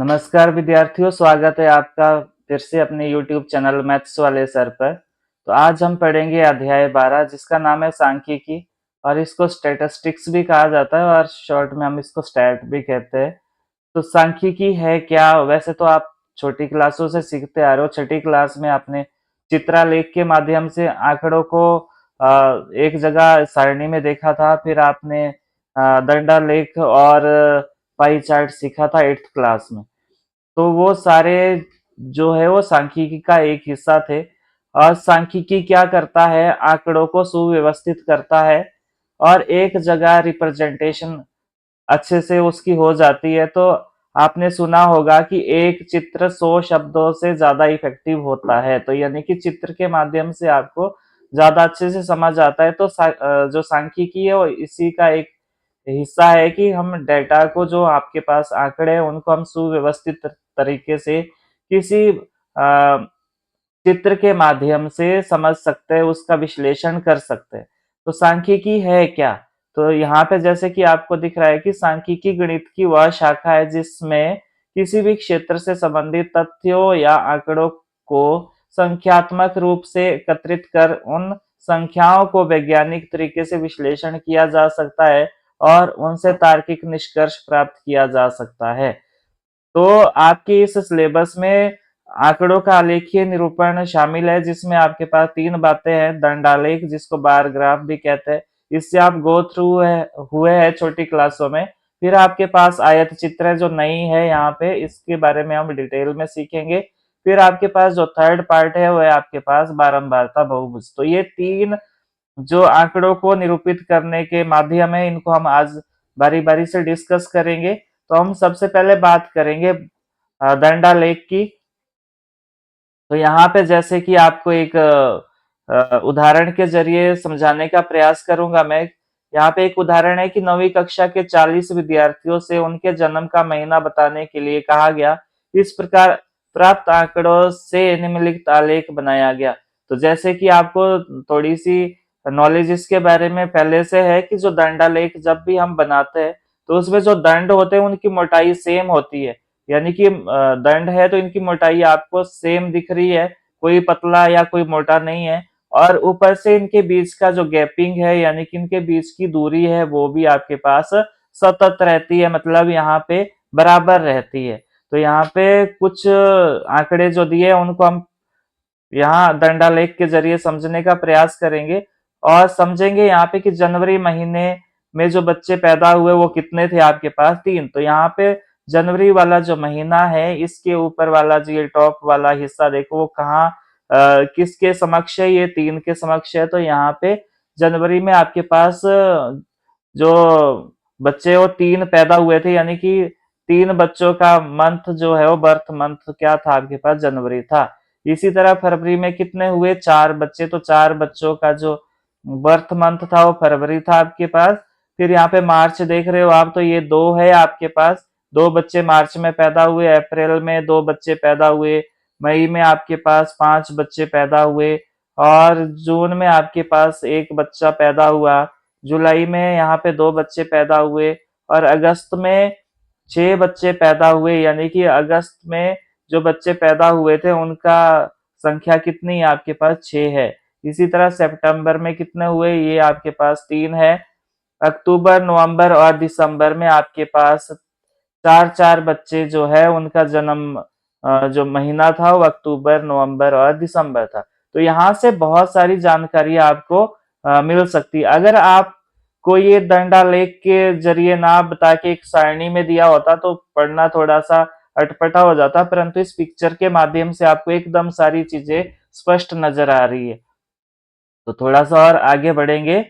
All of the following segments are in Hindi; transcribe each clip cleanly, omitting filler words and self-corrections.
नमस्कार विद्यार्थियों, स्वागत है आपका फिर से अपने YouTube चैनल मैथ्स वाले सर पर। तो आज हम पढ़ेंगे अध्याय 12 जिसका नाम है सांख्यिकी और इसको स्टैटिस्टिक्स भी कहा जाता है और शॉर्ट में हम इसको स्टैट भी कहते हैं। तो सांख्यिकी है क्या? वैसे तो आप छोटी क्लासों से सीखते आ रहे हो। छठी क्लास में आपने चित्रालेख के माध्यम से आंकड़ों को एक जगह सारणी में देखा था, फिर आपने दंडालेख और पाई चार्ट सीखा था 8th क्लास में। तो वो सारे जो है वो सांख्यिकी का एक हिस्सा थे। और सांख्यिकी क्या करता है, आंकड़ों को सुव्यवस्थित करता है और एक जगह रिप्रेजेंटेशन अच्छे से उसकी हो जाती है। तो आपने सुना होगा कि एक चित्र 100 शब्दों से ज्यादा इफेक्टिव होता है। तो यानी कि चित्र के माध्यम से आपको ज्यादा अच्छे से समझ आता है। तो जो सांख्यिकी है वो इसी का एक हिस्सा है कि हम डेटा को, जो आपके पास आंकड़े हैं, उनको हम सुव्यवस्थित तरीके से किसी चित्र के माध्यम से समझ सकते हैं, उसका विश्लेषण कर सकते हैं। तो सांख्यिकी है क्या? तो यहाँ पे जैसे कि आपको दिख रहा है कि सांख्यिकी गणित की वह शाखा है जिसमें किसी भी क्षेत्र से संबंधित तथ्यों या आंकड़ों को संख्यात्मक रूप से एकत्रित कर उन संख्याओं को वैज्ञानिक तरीके से विश्लेषण किया जा सकता है और उनसे तार्किक निष्कर्ष प्राप्त किया जा सकता है। तो आपके इस सिलेबस में आंकड़ों का आलेखीय निरूपण शामिल है, जिसमें आपके पास 3 बातें हैं। दंडालेख, जिसको बार ग्राफ भी कहते हैं, इससे आप गो थ्रू हुए हैं छोटी क्लासों में। फिर आपके पास आयत चित्र है जो नई है यहाँ पे, इसके बारे में हम डिटेल में सीखेंगे। फिर आपके पास जो थर्ड पार्ट है वो है आपके पास बारंबारता बहुभुज। तो ये 3 जो आंकड़ों को निरूपित करने के माध्यम है, इनको हम आज बारी बारी से डिस्कस करेंगे। तो हम सबसे पहले बात करेंगे दंडालेख की। तो यहाँ पे जैसे कि आपको एक उदाहरण के जरिए समझाने का प्रयास करूंगा मैं। यहाँ पे एक उदाहरण है कि 9वीं कक्षा के 40 विद्यार्थियों से उनके जन्म का महीना बताने के लिए कहा गया। इस प्रकार प्राप्त आंकड़ों से निम्नलिखित आलेख बनाया गया। तो जैसे कि आपको थोड़ी सी नॉलेज इसके बारे में पहले से है कि जो दंडालेख जब भी हम बनाते हैं तो उसमें जो दंड होते हैं उनकी मोटाई सेम होती है। यानी कि दंड है तो इनकी मोटाई आपको सेम दिख रही है, कोई पतला या कोई मोटा नहीं है। और ऊपर से इनके बीच का जो गैपिंग है, यानी कि इनके बीच की दूरी है, वो भी आपके पास सतत रहती है, मतलब यहाँ पे बराबर रहती है। तो यहाँ पे कुछ आंकड़े जो दिए उनको हम यहाँ दंडालेख के जरिए समझने का प्रयास करेंगे और समझेंगे यहाँ पे कि जनवरी महीने में जो बच्चे पैदा हुए वो कितने थे आपके पास? 3। तो यहाँ पे जनवरी वाला जो महीना है, इसके ऊपर वाला जो ये टॉप वाला हिस्सा देखो वो कहाँ किसके समक्ष है? ये 3 के समक्ष है। तो यहाँ पे जनवरी में आपके पास जो बच्चे वो 3 पैदा हुए थे, यानी कि 3 बच्चों का मंथ जो है वो बर्थ मंथ क्या था आपके पास? जनवरी था। इसी तरह फरवरी में कितने हुए? 4 बच्चे। तो 4 बच्चों का जो बर्थ मंथ था वो फरवरी था आपके पास। फिर यहाँ पे मार्च देख रहे हो आप, तो ये 2 है आपके पास, 2 बच्चे मार्च में पैदा हुए। अप्रैल में 2 बच्चे पैदा हुए। मई में आपके पास 5 बच्चे पैदा हुए और जून में आपके पास 1 बच्चा पैदा हुआ। जुलाई में यहाँ पे 2 बच्चे पैदा हुए और अगस्त में 6 बच्चे पैदा हुए। यानी कि अगस्त में जो बच्चे पैदा हुए थे उनका संख्या कितनी है आपके पास? 6 है। इसी तरह सितंबर में कितने हुए? ये आपके पास 3 है। अक्टूबर, नवंबर और दिसंबर में आपके पास 4-4 बच्चे जो है उनका जन्म जो महीना था वो अक्टूबर, नवंबर और दिसंबर था। तो यहाँ से बहुत सारी जानकारी आपको मिल सकती है। अगर आपको ये दंडालेख के जरिए ना बता के एक सारणी में दिया होता तो पढ़ना थोड़ा सा अटपटा हो जाता, परंतु इस पिक्चर के माध्यम से आपको एकदम सारी चीजें स्पष्ट नजर आ रही है। तो थोड़ा सा और आगे बढ़ेंगे।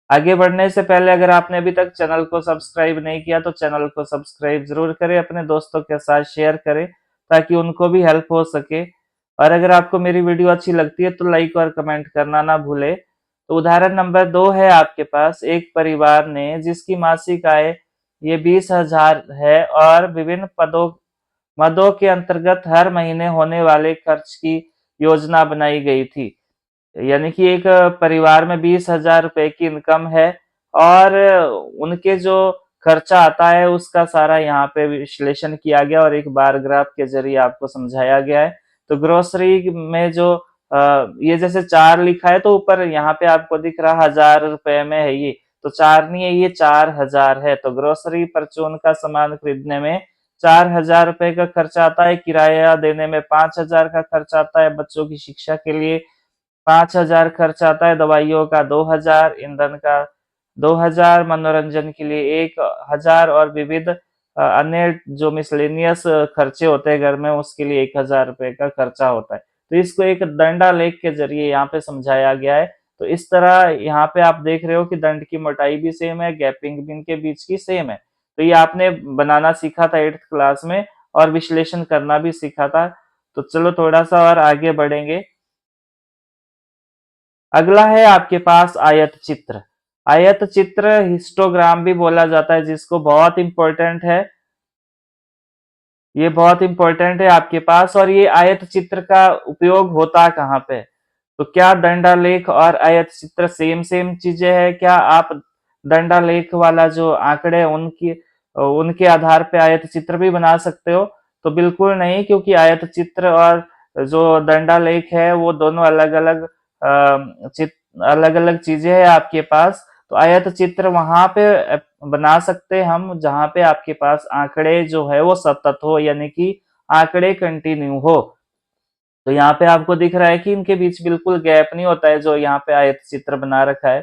आगे बढ़ने से पहले अगर आपने अभी तक चैनल को सब्सक्राइब नहीं किया तो चैनल को सब्सक्राइब जरूर करें, अपने दोस्तों के साथ शेयर करें ताकि उनको भी हेल्प हो सके। और अगर आपको मेरी वीडियो अच्छी लगती है तो लाइक और कमेंट करना ना भूले। तो उदाहरण नंबर 2 है आपके पास। एक परिवार ने जिसकी मासिक आय ये 20,000 है और विभिन्न पदों मदों के अंतर्गत हर महीने होने वाले खर्च की योजना बनाई गई थी। यानी कि एक परिवार में 20,000 रुपए की इनकम है और उनके जो खर्चा आता है उसका सारा यहाँ पे विश्लेषण किया गया और एक बार ग्राफ के जरिए आपको समझाया गया है। तो ग्रोसरी में जो ये जैसे 4 लिखा है तो ऊपर यहाँ पे आपको दिख रहा 1000 रुपए में है ये, तो 4 नहीं है, ये 4000 है। तो ग्रोसरी परचून का सामान खरीदने में 4000 रुपए का खर्चा आता है, किराया देने में 5000 का खर्चा आता है, बच्चों की शिक्षा के लिए 5000 खर्च आता है, दवाइयों का 2000, ईंधन का 2000, मनोरंजन के लिए 1000 और विविध अन्य जो मिसलेनियस खर्चे होते हैं घर में उसके लिए 1000 रुपए का खर्चा होता है। तो इसको एक दंडालेख के जरिए यहाँ पे समझाया गया है। तो इस तरह यहाँ पे आप देख रहे हो कि दंड की मोटाई भी सेम है, गैपिंग भी इनके बीच की सेम है। तो ये आपने बनाना सीखा था 8th क्लास में और विश्लेषण करना भी सीखा था। तो चलो थोड़ा सा और आगे बढ़ेंगे। अगला है आपके पास आयत चित्र। आयत चित्र हिस्टोग्राम भी बोला जाता है, जिसको बहुत इंपॉर्टेंट है, ये बहुत इंपॉर्टेंट है आपके पास। और ये आयत चित्र का उपयोग होता कहाँ पे? तो क्या दंडालेख और आयत चित्र सेम सेम चीजें हैं? क्या आप दंडालेख वाला जो आंकड़े उनकी उनके आधार पे आयत चित्र भी बना सकते हो? तो बिल्कुल नहीं, क्योंकि आयत चित्र और जो दंडालेख है वो दोनों अलग अलग अलग अलग चीजें हैं आपके पास। तो आयत चित्र वहां पे बना सकते हैं हम जहां पे आपके पास आंकड़े जो है वो सतत हो, यानी कि आंकड़े कंटिन्यू हो। तो यहाँ पे आपको दिख रहा है कि इनके बीच बिल्कुल गैप नहीं होता है, जो यहाँ पे आयत चित्र बना रखा है।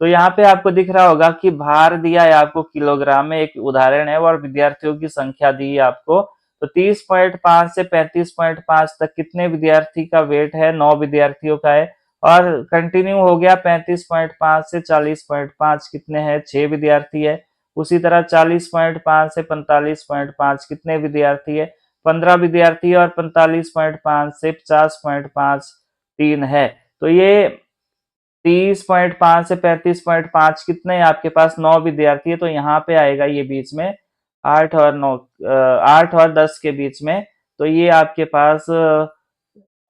तो यहाँ पे आपको दिख रहा होगा कि भार दिया है आपको किलोग्राम में, एक उदाहरण है, और विद्यार्थियों की संख्या दी है आपको। तो 30.5 से 35.5 तक कितने विद्यार्थी का वेट है? 9 विद्यार्थियों का है। और कंटिन्यू हो गया 35.5 से 40.5 कितने हैं? 6 विद्यार्थी है। उसी तरह 40.5 से 45.5 कितने विद्यार्थी है? 15 विद्यार्थी। और 45.5 से 50.5 3 है। तो ये 30.5 से 35.5 कितने हैं आपके पास? 9 विद्यार्थी है। तो यहाँ पे आएगा ये बीच में 8 और 9, 8 और 10 के बीच में। तो ये आपके पास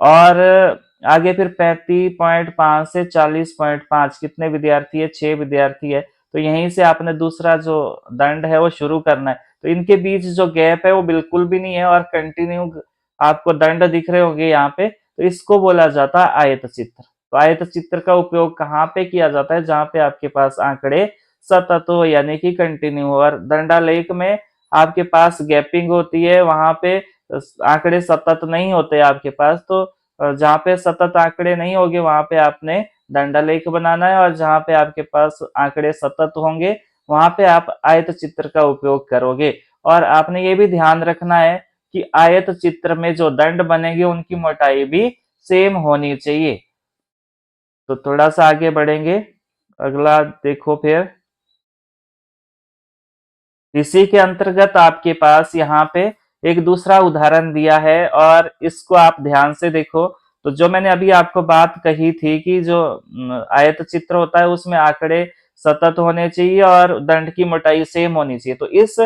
और आगे फिर 35.5 से 40.5 कितने विद्यार्थी है? 6 विद्यार्थी है। तो यहीं से आपने दूसरा जो दंड है वो शुरू करना है। तो इनके बीच जो गैप है वो बिल्कुल भी नहीं है और कंटिन्यू आपको दंड दिख रहे होंगे यहाँ पे। तो इसको बोला जाता है आयत चित्र। तो आयत चित्र का उपयोग कहाँ पे किया जाता है? जहाँ पे आपके पास आंकड़े सतत हो, यानी कि कंटिन्यू हो। और दंडालेख में आपके पास गैपिंग होती है, वहां पे आंकड़े सतत नहीं होते आपके पास। तो जहाँ पे सतत आंकड़े नहीं होंगे वहां पे आपने दंडालेख बनाना है, और जहाँ पे आपके पास आंकड़े सतत होंगे वहां पे आप आयत चित्र का उपयोग करोगे। और आपने ये भी ध्यान रखना है कि आयत चित्र में जो दंड बनेंगे उनकी मोटाई भी सेम होनी चाहिए। तो थोड़ा सा आगे बढ़ेंगे। अगला देखो फिर, इसी के अंतर्गत आपके पास यहाँ पे एक दूसरा उदाहरण दिया है और इसको आप ध्यान से देखो। तो जो मैंने अभी आपको बात कही थी कि जो आयत चित्र होता है उसमें आंकड़े सतत होने चाहिए और दंड की मोटाई सेम होनी चाहिए। तो इस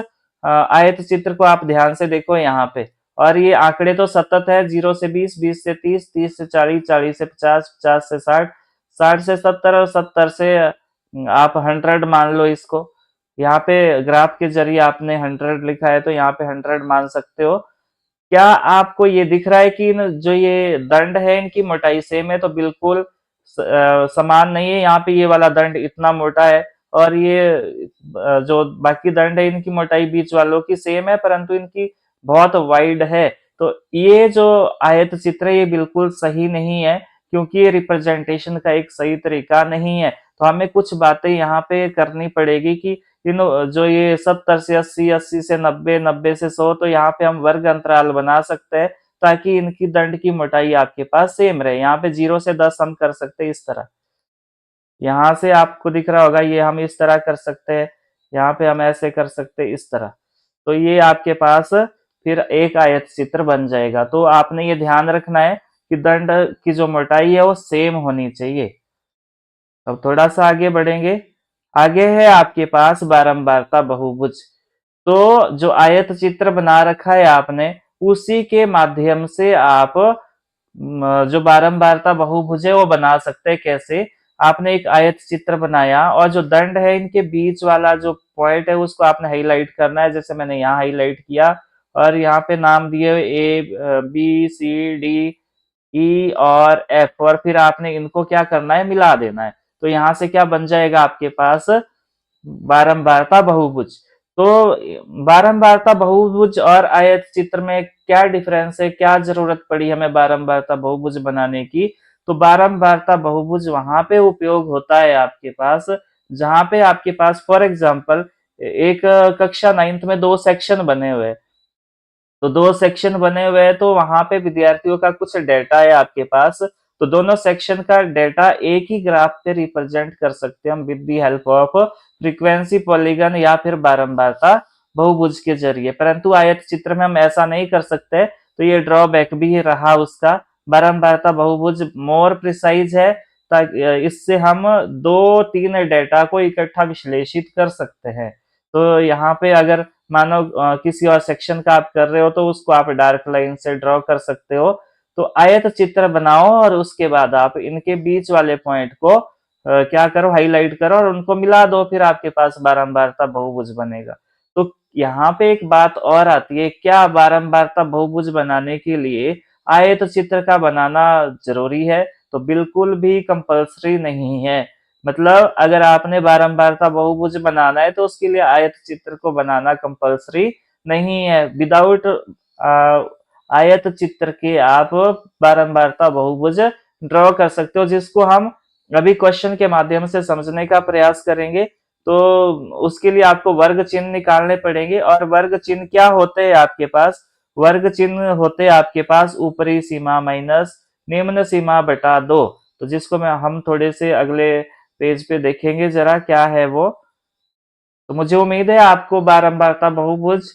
आयत चित्र को आप ध्यान से देखो यहाँ पे। और ये आंकड़े तो सतत है, 0 से 20, 20 से 30, 30 से 40, 40 से 50, 50 से 60, 60 से 70 और 70 से आप 100 मान लो इसको। यहाँ पे ग्राफ के जरिए आपने 100 लिखा है तो यहाँ पे 100 मान सकते हो। क्या आपको ये दिख रहा है कि जो ये दंड है इनकी मोटाई सेम है? तो बिल्कुल समान नहीं है। यहाँ पे ये वाला दंड इतना मोटा है और ये जो बाकी दंड है इनकी मोटाई बीच वालों की सेम है, परंतु इनकी बहुत वाइड है। तो ये जो आयत चित्र है ये बिल्कुल सही नहीं है, क्योंकि ये रिप्रेजेंटेशन का एक सही तरीका नहीं है। तो हमें कुछ बातें यहाँ पे करनी पड़ेगी कि जो ये 70 से 80, 80 से 90, 90 से 100, तो यहाँ पे हम वर्ग अंतराल बना सकते हैं ताकि इनकी दंड की मोटाई आपके पास सेम रहे। यहाँ पे 0 से 10 हम कर सकते हैं इस तरह। यहाँ से आपको दिख रहा होगा ये हम इस तरह कर सकते हैं, यहाँ पे हम ऐसे कर सकते हैं इस तरह। तो ये आपके पास फिर एक आयत चित्र बन जाएगा। तो आपने ये ध्यान रखना है कि दंड की जो मोटाई है वो सेम होनी चाहिए। अब थोड़ा सा आगे बढ़ेंगे। आगे है आपके पास बारंबारता बहुभुज। तो जो आयत चित्र बना रखा है आपने, उसी के माध्यम से आप जो बारंबारता बहुभुज है वो बना सकते हैं। कैसे? आपने एक आयत चित्र बनाया और जो दंड है इनके बीच वाला जो पॉइंट है उसको आपने हाईलाइट करना है, जैसे मैंने यहाँ हाईलाइट किया और यहाँ पे नाम दिए A B C D E और एफ, और फिर आपने इनको क्या करना है, मिला देना है। तो यहाँ से क्या बन जाएगा आपके पास, बारंबारता बहुभुज। तो बारंबारता बहुभुज और आयत चित्र में क्या डिफरेंस है, क्या जरूरत पड़ी हमें बारंबारता बहुभुज बनाने की? तो बारंबारता बहुभुज वहां पे उपयोग होता है आपके पास जहां पे आपके पास फॉर एग्जांपल एक कक्षा 9th में दो सेक्शन बने हुए हैं। तो दो सेक्शन बने हुए हैं तो वहां पे विद्यार्थियों का कुछ डेटा है आपके पास, तो दोनों सेक्शन का डेटा एक ही ग्राफ पे रिप्रेजेंट कर सकते हैं हम with the help of frequency polygon या फिर बारंबारता बहुभुज के जरिए। परंतु आयत चित्र में हम ऐसा नहीं कर सकते, तो ये ड्रॉबैक भी रहा उसका। बारंबारता बहुभुज मोर प्रिसाइज है, ताकि इससे हम दो तीन डेटा को इकट्ठा विश्लेषित कर सकते हैं। तो यहाँ पे अगर मानो किसी और सेक्शन का आप कर रहे हो तो उसको आप डार्क लाइन से ड्रॉ कर सकते हो। तो आयत चित्र बनाओ और उसके बाद आप इनके बीच वाले पॉइंट को क्या करो, हाईलाइट करो और उनको मिला दो, फिर आपके पास बारंबारता बहुभुज बनेगा। तो यहाँ पे एक बात और आती है, क्या बारंबारता बहुभुज बनाने के लिए आयत चित्र का बनाना जरूरी है? तो बिल्कुल भी कंपल्सरी नहीं है। मतलब अगर आपने बारंबारता बहुभुज बनाना है तो उसके लिए आयत चित्र को बनाना कंपल्सरी नहीं है। विदाउट आयत चित्र के आप बारंबारता बहुभुज ड्रॉ कर सकते हो, जिसको हम अभी क्वेश्चन के माध्यम से समझने का प्रयास करेंगे। तो उसके लिए आपको वर्ग चिन्ह निकालने पड़ेंगे, और वर्ग चिन्ह क्या होते हैं आपके पास? वर्ग चिन्ह होते हैं आपके पास ऊपरी सीमा माइनस निम्न सीमा बटा दो। तो जिसको मैं हम थोड़े से अगले पेज पे देखेंगे जरा क्या है वो। तो मुझे उम्मीद है आपको बारंबारता बहुभुज,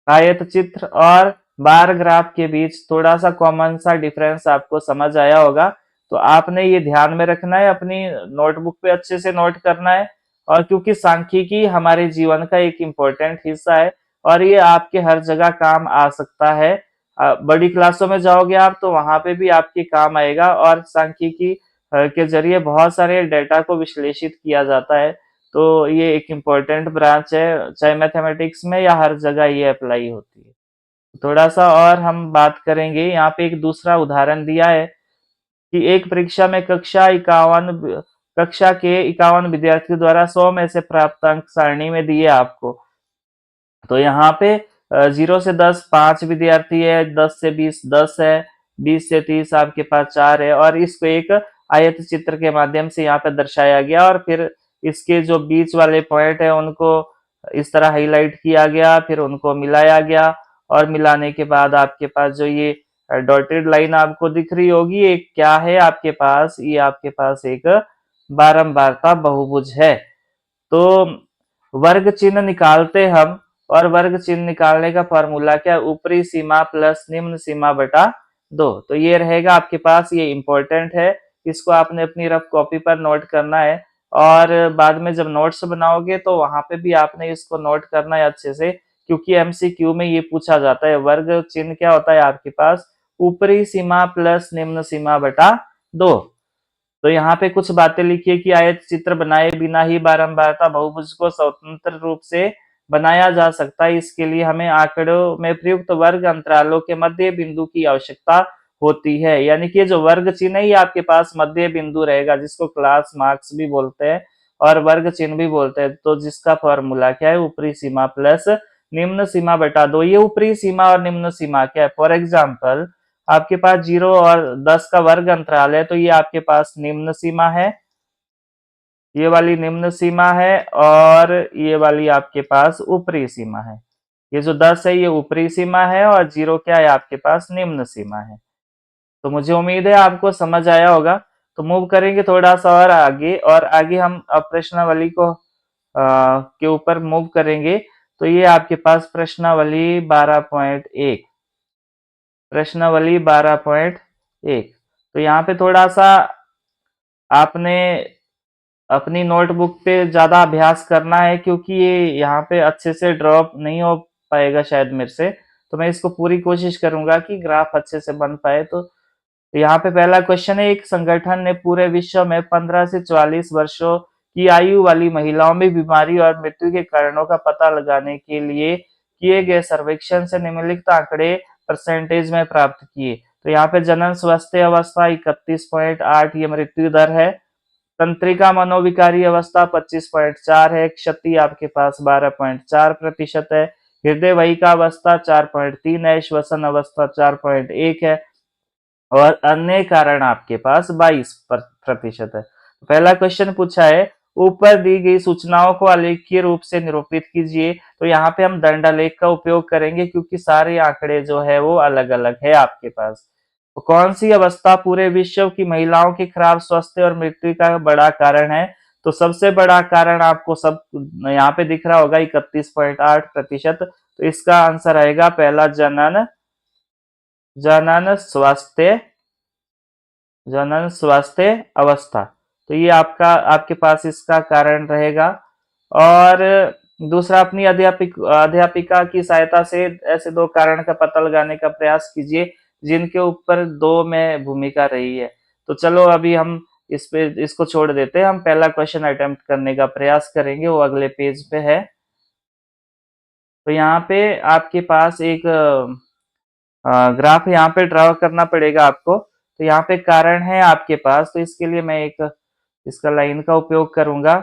आयत चित्र और बार ग्राफ के बीच थोड़ा सा कॉमन सा डिफरेंस आपको समझ आया होगा। तो आपने ये ध्यान में रखना है, अपनी नोटबुक पे अच्छे से नोट करना है। और क्योंकि सांख्यिकी हमारे जीवन का एक इम्पोर्टेंट हिस्सा है और ये आपके हर जगह काम आ सकता है। बड़ी क्लासों में जाओगे आप तो वहां पे भी आपके काम आएगा, और सांख्यिकी के जरिए बहुत सारे डेटा को विश्लेषित किया जाता है। तो ये एक इम्पोर्टेंट ब्रांच है, चाहे मैथमेटिक्स में या हर जगह ये अप्लाई होती है। थोड़ा सा और हम बात करेंगे, यहाँ पे एक दूसरा उदाहरण दिया है कि एक परीक्षा में कक्षा के 51 विद्यार्थियों द्वारा 100 में से प्राप्त अंक सारणी में दिए आपको। तो यहाँ पे 0 से 10 5 विद्यार्थी है, 10 से 20 10 है, 20 से 30 आपके पास 4 है, और इसको एक आयत चित्र के माध्यम से यहाँ पे दर्शाया गया, और फिर इसके जो बीच वाले पॉइंट है उनको इस तरह हाईलाइट किया गया, फिर उनको मिलाया गया, और मिलाने के बाद आपके पास जो ये डॉटेड लाइन आपको दिख रही होगी, एक क्या है आपके पास, ये आपके पास एक बारंबारता बहुभुज है। तो वर्ग चिन्ह निकालते हम, और वर्ग चिन्ह निकालने का फॉर्मूला क्या है? ऊपरी सीमा प्लस निम्न सीमा बटा दो। तो ये रहेगा आपके पास, ये इंपॉर्टेंट है, इसको आपने अपनी रफ कॉपी पर नोट करना है। और बाद में जब नोट्स बनाओगे तो वहां पे भी आपने इसको नोट करना है अच्छे से, क्योंकि एमसीक्यू में ये पूछा जाता है। वर्ग चिन्ह क्या होता है आपके पास? ऊपरी सीमा प्लस निम्न सीमा बटा दो। तो यहाँ पे कुछ बातें लिखिए कि आयत चित्र बनाए बिना ही बारंबारता बहुभुज को स्वतंत्र रूप से बनाया जा सकता है। इसके लिए हमें आंकड़ों में प्रयुक्त वर्ग अंतरालों के मध्य बिंदु की आवश्यकता होती है। यानी कि जो वर्ग चिन्ह ही आपके पास मध्य बिंदु रहेगा, जिसको क्लास मार्क्स भी बोलते हैं और वर्ग चिन्ह भी बोलते हैं। तो जिसका फॉर्मूला क्या है? ऊपरी सीमा प्लस निम्न सीमा बटा दो। ये ऊपरी सीमा और निम्न सीमा क्या है? फॉर एग्जाम्पल आपके पास 0 और 10 का वर्ग अंतराल है, तो ये आपके पास निम्न सीमा है, ये वाली निम्न सीमा है, और ये वाली आपके पास ऊपरी सीमा है। ये जो 10 है ये ऊपरी सीमा है, और 0 क्या है आपके पास? निम्न सीमा है। तो मुझे उम्मीद है आपको समझ आया होगा। तो मूव करेंगे थोड़ा सा और आगे, और आगे हम अब प्रश्नावली को के ऊपर मूव करेंगे। तो ये आपके पास प्रश्नावली 12.1, प्रश्नावली 12.1। तो यहाँ पे थोड़ा सा आपने अपनी नोटबुक पे ज्यादा अभ्यास करना है, क्योंकि ये यहाँ पे अच्छे से ड्रॉप नहीं हो पाएगा शायद मेरे से। तो मैं इसको पूरी कोशिश करूंगा कि ग्राफ अच्छे से बन पाए। तो तो यहाँ पे पहला क्वेश्चन है, एक संगठन ने पूरे विश्व में 15 से 44 वर्षों की आयु वाली महिलाओं में बीमारी और मृत्यु के कारणों का पता लगाने के लिए किए गए सर्वेक्षण से निम्नलिखित आंकड़े परसेंटेज में प्राप्त किए। तो यहाँ पे जनन स्वास्थ्य अवस्था 31.8 ये मृत्यु दर है। तंत्रिका मनोविकारी अवस्था 25.4 है। क्षति आपके पास 12.4% है। हृदय वहिका अवस्था 4.3 है। श्वसन अवस्था 4.1 है। और अन्य कारण आपके पास 22% है। पहला क्वेश्चन पूछा है, ऊपर दी गई सूचनाओं को आलेखीय रूप से निरूपित कीजिए। तो यहाँ पे हम दंडालेख का उपयोग करेंगे क्योंकि सारे आंकड़े जो है वो अलग अलग है आपके पास। तो कौन सी अवस्था पूरे विश्व की महिलाओं के खराब स्वास्थ्य और मृत्यु का बड़ा कारण है? तो सबसे बड़ा कारण आपको सब यहाँ पे दिख रहा होगा 31.8%। तो इसका आंसर आएगा पहला जनन जनन स्वास्थ्य जनन स्वास्थ्य अवस्था। तो ये आपका आपके पास इसका कारण रहेगा। और दूसरा, अपनी अध्यापिका की सहायता से ऐसे दो कारण का पता लगाने का प्रयास कीजिए जिनके ऊपर दो में भूमिका रही है। तो चलो अभी हम इसको छोड़ देते हैं, हम पहला क्वेश्चन अटेम्प्ट करने का प्रयास करेंगे, वो अगले पेज पे है। तो यहाँ पे आपके पास एक ग्राफ यहाँ पे ड्रॉ करना पड़ेगा आपको। तो यहाँ पे कारण है आपके पास, तो इसके लिए मैं एक इसका लाइन का उपयोग करूंगा।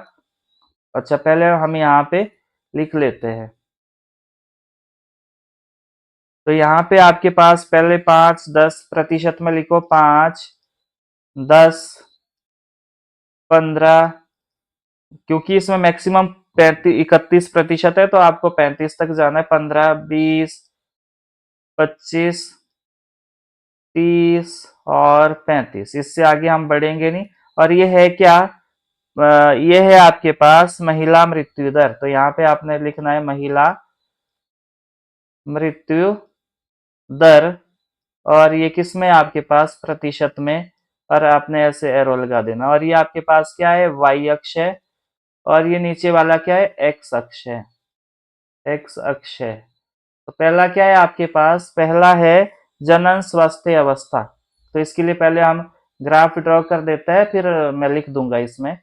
अच्छा, पहले हम यहाँ पे लिख लेते हैं। तो यहाँ पे आपके पास पहले 5-10% में लिखो, 5-10-15, क्योंकि इसमें मैक्सिमम 31% है तो आपको 35 तक जाना है। 15, 20, 25, 30 और 35, इससे आगे हम बढ़ेंगे नहीं। और ये है क्या? ये है आपके पास महिला मृत्यु दर। तो यहाँ पे आपने लिखना है महिला मृत्यु दर, और ये किस में आपके पास प्रतिशत में, और आपने ऐसे एरो लगा देना। और ये आपके पास क्या है? वाई अक्ष है। और ये नीचे वाला क्या है? एक्स अक्ष है। एक्स अक्ष है। तो पहला क्या है आपके पास? पहला है जनन स्वास्थ्य अवस्था। तो इसके लिए पहले हम ग्राफ ड्रॉ कर देते हैं, फिर मैं लिख दूंगा इसमें।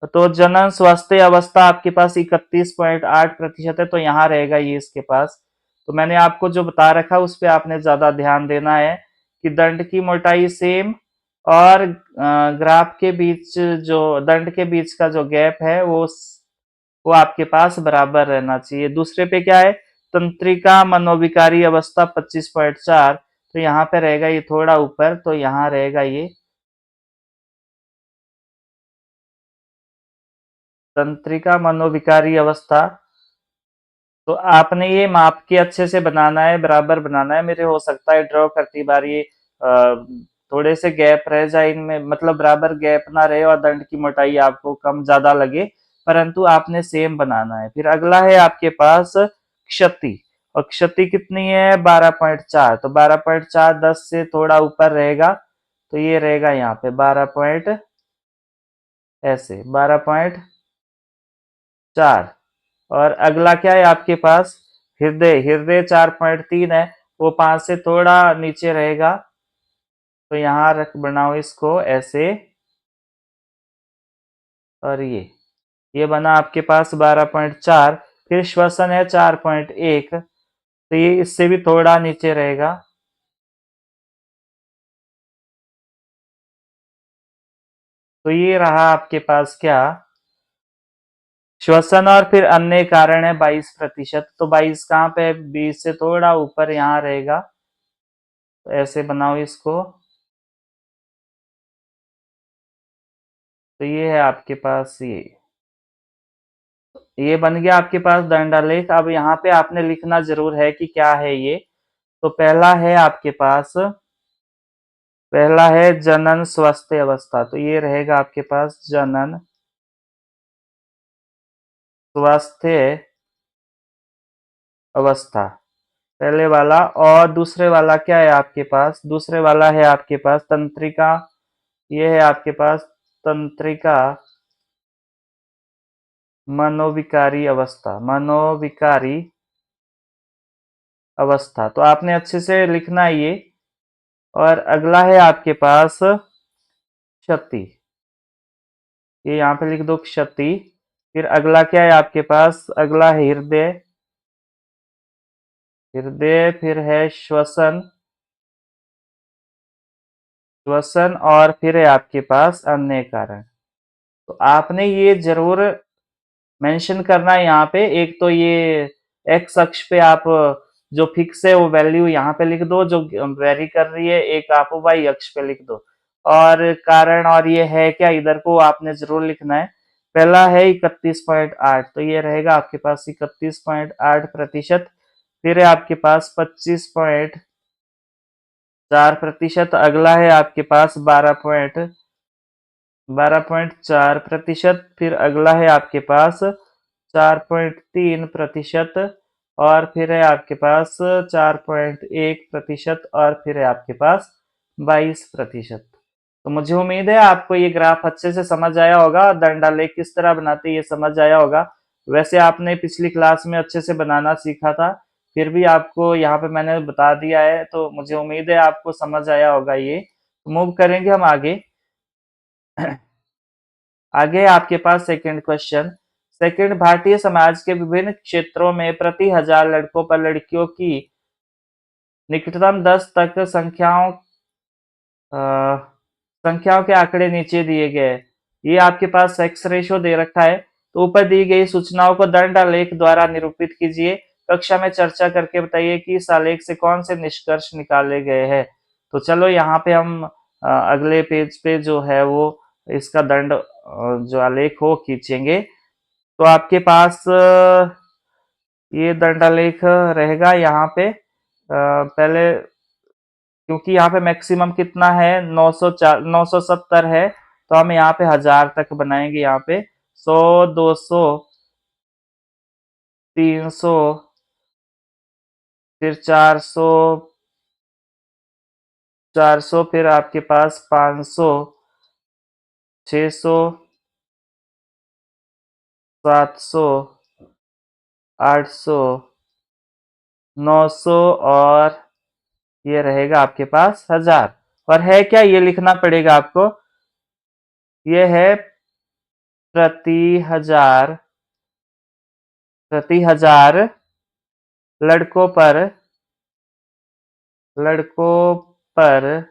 तो जनन स्वास्थ्य अवस्था आपके पास 31.8% है, तो यहाँ रहेगा ये इसके पास। तो मैंने आपको जो बता रखा उस पर आपने ज्यादा ध्यान देना है कि दंड की मोटाई सेम, और ग्राफ के बीच जो दंड के बीच का जो गैप है वो आपके पास बराबर रहना चाहिए। दूसरे पे क्या है? तंत्रिका मनोविकारी अवस्था 25.4, तो यहाँ पे रहेगा ये थोड़ा ऊपर, तो यहाँ रहेगा ये तंत्रिका मनोविकारी अवस्था। तो आपने ये माप के अच्छे से बनाना है, बराबर बनाना है। मेरे हो सकता है ड्रॉ करती बार ये थोड़े से गैप रह जाए इनमें, मतलब बराबर गैप ना रहे और दंड की मोटाई आपको कम ज्यादा लगे, परंतु आपने सेम बनाना है। फिर अगला है आपके पास क्षति। और क्षति कितनी है? 12.4। तो 12.4 10 से थोड़ा ऊपर रहेगा, तो ये रहेगा यहाँ पे 12 पॉइंट, ऐसे 12.4। और अगला क्या है आपके पास? हृदय। हृदय 4.3 है, वो 5 से थोड़ा नीचे रहेगा, तो यहाँ रख बनाओ इसको ऐसे। और ये बना आपके पास 12.4। फिर श्वसन है 4.1, तो ये इससे भी थोड़ा नीचे रहेगा। तो ये रहा आपके पास क्या? श्वसन। और फिर अन्य कारण है 22%। तो 22 कहाँ पे है? 20 से थोड़ा ऊपर यहाँ रहेगा, तो ऐसे बनाओ इसको। तो ये है आपके पास ये बन गया आपके पास दंडालेख। अब यहाँ पे आपने लिखना जरूर है कि क्या है ये। तो पहला है आपके पास, पहला है जनन स्वास्थ्य अवस्था। तो ये रहेगा आपके पास जनन स्वास्थ्य अवस्था, पहले वाला। और दूसरे वाला क्या है आपके पास? दूसरे वाला है आपके पास तंत्रिका। ये है आपके पास तंत्रिका मनोविकारी अवस्था। मनोविकारी अवस्था। तो आपने अच्छे से लिखना है ये। और अगला है आपके पास क्षति। ये यहाँ पे लिख दो क्षति। फिर अगला क्या है आपके पास? अगला है हृदय। हृदय फिर है श्वसन। श्वसन और फिर है आपके पास अन्य कारण। तो आपने ये जरूर मेंशन करना है यहाँ पे। एक तो ये एक्स अक्ष पे आप जो फिक्स है वो वैल्यू यहाँ पे लिख दो, जो वेरी कर रही है। एक आप वाई अक्ष पे लिख दो। और कारण और ये है क्या, इधर को आपने जरूर लिखना है। पहला है 31.8, तो ये रहेगा आपके पास 31.8%। फिर है आपके पास 25.4%। अगला है आपके पास 12.4%। फिर अगला है आपके पास 4.3%। और फिर है आपके पास 4.1%। और फिर है आपके पास 22%। तो मुझे उम्मीद है आपको ये ग्राफ अच्छे से समझ आया होगा, दंड आलेख किस तरह बनाते हैं ये समझ आया होगा। वैसे आपने पिछली क्लास में अच्छे से बनाना सीखा था, फिर भी आपको यहाँ पे मैंने बता दिया है, तो मुझे उम्मीद है आपको समझ आया होगा ये। तो मूव करेंगे हम आगे। आगे आपके पास second question. Second, Bharatiya Samaj के विभिन्न क्षेत्रों में प्रति 1000 लड़कों पर लड़कियों की निकटतम 10 तक संख्याओं के आंकड़े नीचे दिए गए। ये आपके पास सेक्स रेशो दे रखा है। तो ऊपर दी गई सूचनाओं को दंड आलेख द्वारा निरूपित कीजिए। कक्षा में चर्चा करके बताइए कि इस आलेख से कौन से निष्कर्ष निकाले गए हैं। तो चलो यहाँ पे हम अगले पेज पे जो है वो इसका दंड जो आलेख हो खींचेंगे। तो आपके पास ये दंडालेख रहेगा यहाँ पे। पहले क्योंकि यहाँ पे मैक्सिमम कितना है, 970 है, तो हम यहाँ पे 1000 तक बनाएंगे। यहाँ पे 100, 200, 300, फिर 400, 400, फिर आपके पास 500, 600, 700, 800, 900 और ये रहेगा आपके पास 1000। और है क्या, ये लिखना पड़ेगा आपको। ये है प्रति हजार, प्रति हजार लड़कों पर, लड़कों पर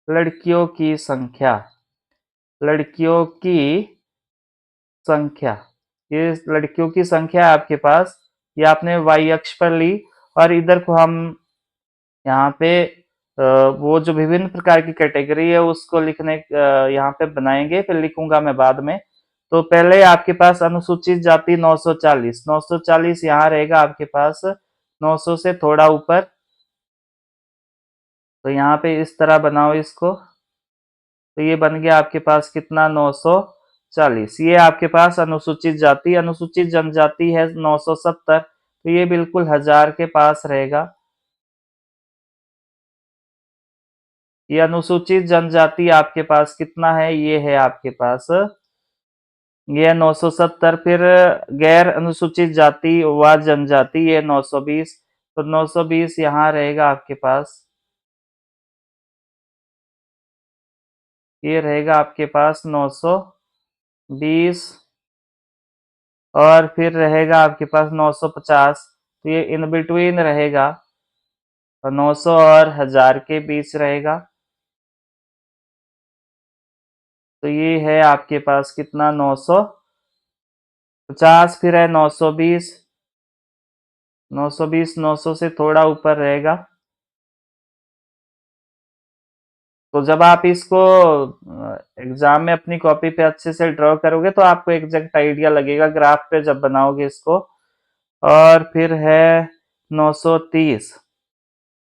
लड़कियों की संख्या, लड़कियों की संख्या। ये लड़कियों की संख्या है आपके पास। ये आपने वाई अक्ष पर ली। और इधर को हम यहाँ पे वो जो विभिन्न प्रकार की कैटेगरी है उसको लिखने यहाँ पे बनाएंगे, फिर लिखूंगा मैं बाद में। तो पहले आपके पास अनुसूचित जाति 940, 940 यहाँ रहेगा आपके पास 900 से थोड़ा ऊपर। तो यहाँ पे इस तरह बनाओ इसको। तो ये बन गया आपके पास कितना, 940। ये आपके पास अनुसूचित जाति। अनुसूचित जनजाति है 970, तो ये बिल्कुल 1000 के पास रहेगा। ये अनुसूचित जनजाति आपके पास कितना है, ये है आपके पास, ये है 970। फिर गैर अनुसूचित जाति व जनजाति, ये 920। तो 920 यहाँ रहेगा आपके पास। ये रहेगा आपके पास 920। और फिर रहेगा आपके पास 950। तो ये इन बिटवीन रहेगा, 900 और 1000 के बीच रहेगा। तो ये है आपके पास कितना, 950। फिर है 920, 920 900 से थोड़ा ऊपर रहेगा। तो जब आप इसको एग्जाम में अपनी कॉपी पे अच्छे से ड्रॉ करोगे तो आपको एग्जैक्ट आइडिया लगेगा ग्राफ पे जब बनाओगे इसको। और फिर है 930,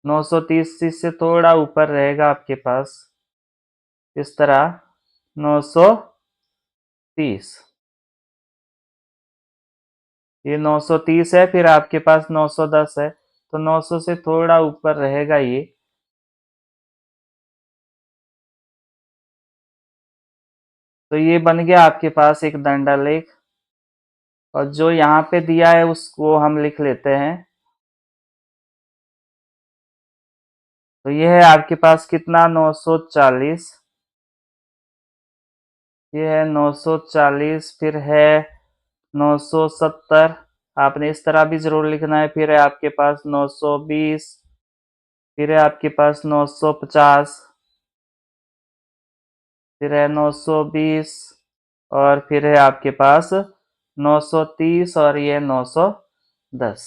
930 से थोड़ा ऊपर रहेगा आपके पास, इस तरह 930। ये 930 है। फिर आपके पास 910 है, तो 900 से थोड़ा ऊपर रहेगा ये। तो ये बन गया आपके पास एक दंडालेख। और जो यहाँ पे दिया है उसको हम लिख लेते हैं। तो ये है आपके पास कितना 940, ये है 940, फिर है 970, आपने इस तरह भी जरूर लिखना है। फिर है आपके पास 920, फिर है आपके पास 950, फिर है 920, और फिर है आपके पास 930, और ये 910।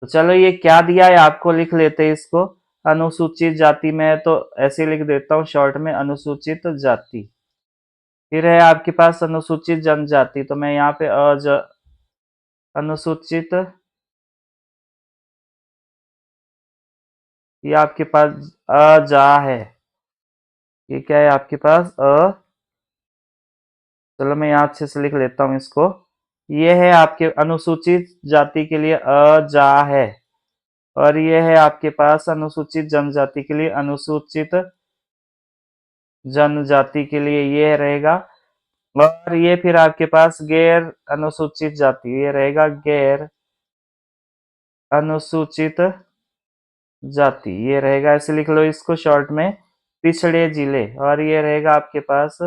तो चलो ये क्या दिया है आपको लिख लेते हैं इसको। अनुसूचित जाति में तो ऐसे लिख देता हूँ शॉर्ट में, अनुसूचित जाति। फिर है आपके पास अनुसूचित जनजाति, तो मैं यहाँ पे अनुसूचित, ये आपके पास अजा है, ये क्या है आपके पास चलो मैं यहाँ अच्छे से लिख लेता हूँ इसको। ये है आपके अनुसूचित जाति के लिए अजा है, और ये है आपके पास अनुसूचित जनजाति के लिए अनुसूचित जनजाति के लिए ये रहेगा। और ये फिर आपके पास गैर अनुसूचित जाति, ये रहेगा गैर अनुसूचित जाति, ये रहेगा, ऐसे लिख लो इसको शॉर्ट में, पिछड़े जिले। और ये रहेगा आपके पास,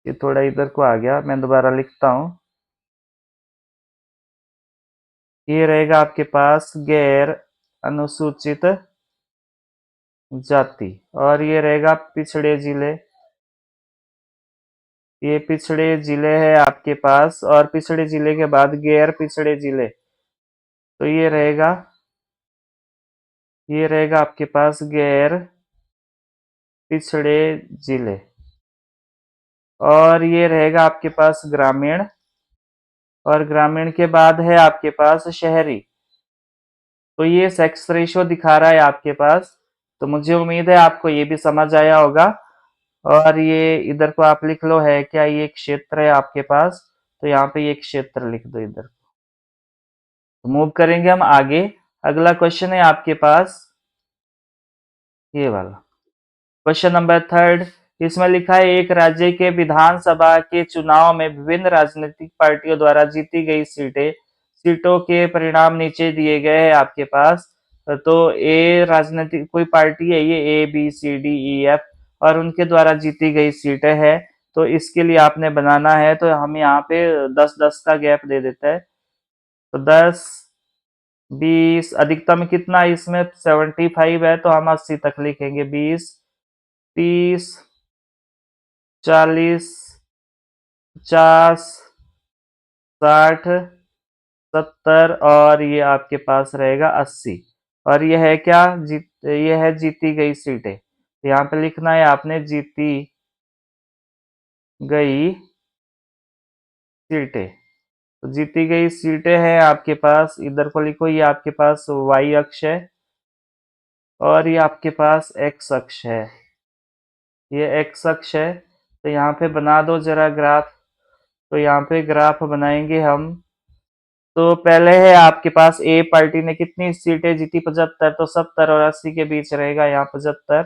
ये थोड़ा इधर को आ गया, मैं दोबारा लिखता हूँ। ये रहेगा आपके पास गैर अनुसूचित जाति, और ये रहेगा पिछड़े जिले, ये पिछड़े जिले है आपके पास। और पिछड़े जिले के बाद गैर पिछड़े जिले, तो ये रहेगा आपके पास गैर पिछड़े जिले। और ये रहेगा आपके पास ग्रामीण, और ग्रामीण के बाद है आपके पास शहरी। तो ये सेक्स रेशियो दिखा रहा है आपके पास, तो मुझे उम्मीद है आपको ये भी समझ आया होगा। और ये इधर को आप लिख लो, है क्या ये क्षेत्र है आपके पास, तो यहाँ पे ये क्षेत्र लिख दो इधर। तो मूव करेंगे हम आगे। अगला क्वेश्चन है आपके पास ये वाला, क्वेश्चन नंबर थर्ड। इसमें लिखा है एक राज्य के विधानसभा के चुनाव में विभिन्न राजनीतिक पार्टियों द्वारा जीती गई सीटों के परिणाम नीचे दिए गए हैं आपके पास। तो ए राजनीतिक कोई पार्टी है, ये ABCDEF, और उनके द्वारा जीती गई सीटें हैं। तो इसके लिए आपने बनाना है, तो हम यहाँ पे 10-10 का गैप दे देते हैं। तो 10, 20, अधिकतम कितना इसमें 75 है, तो हम 80 तक लिखेंगे। 20, 30, 40, 50, 60, 70, और ये आपके पास रहेगा 80। और ये है क्या, ये है जीती गई सीटें। तो यहाँ पे लिखना है आपने जीती गई सीटें। तो जीती गई सीटें हैं आपके पास, इधर को लिखो, ये आपके पास Y अक्ष है, और ये आपके पास X अक्ष है, ये X अक्ष है। तो यहाँ पे बना दो जरा ग्राफ। तो यहाँ पे ग्राफ बनाएंगे हम। तो पहले है आपके पास ए पार्टी ने कितनी सीटें जीती, 75, तो 70 और 80 के बीच रहेगा यहाँ 75।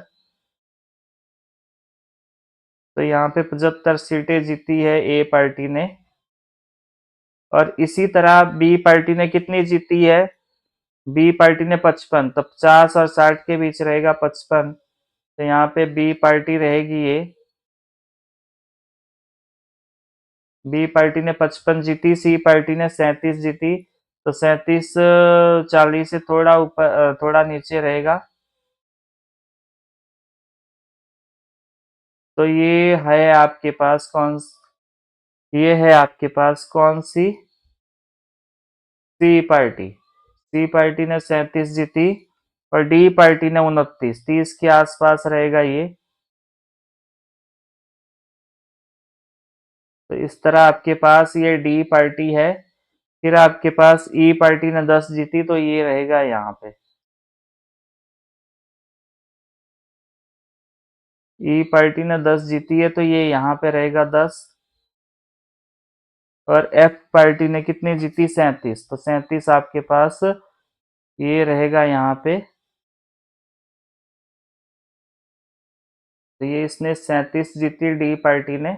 तो यहाँ पे 75 सीटें जीती है ए पार्टी ने। और इसी तरह बी पार्टी ने कितनी जीती है, बी पार्टी ने 55, तो 50 और 60 के बीच रहेगा 55। तो यहाँ पे बी पार्टी रहेगी ये, बी पार्टी ने 55 जीती, सी पार्टी ने 37 जीती। तो 37 40 से थोड़ा ऊपर थोड़ा नीचे रहेगा। तो ये है आपके पास ये है आपके पास कौन सी, सी पार्टी। सी पार्टी ने 37 जीती, और डी पार्टी ने 29, 30 के आसपास रहेगा ये। तो इस तरह आपके पास ये डी पार्टी है। फिर आपके पास ई पार्टी ने 10 जीती, तो ये रहेगा यहाँ पे। ई पार्टी ने 10 जीती है, तो ये यहाँ पे रहेगा 10। और एफ पार्टी ने कितनी जीती, 37, तो 37 आपके पास ये रहेगा यहाँ पे। तो ये इसने 37 जीती डी पार्टी ने।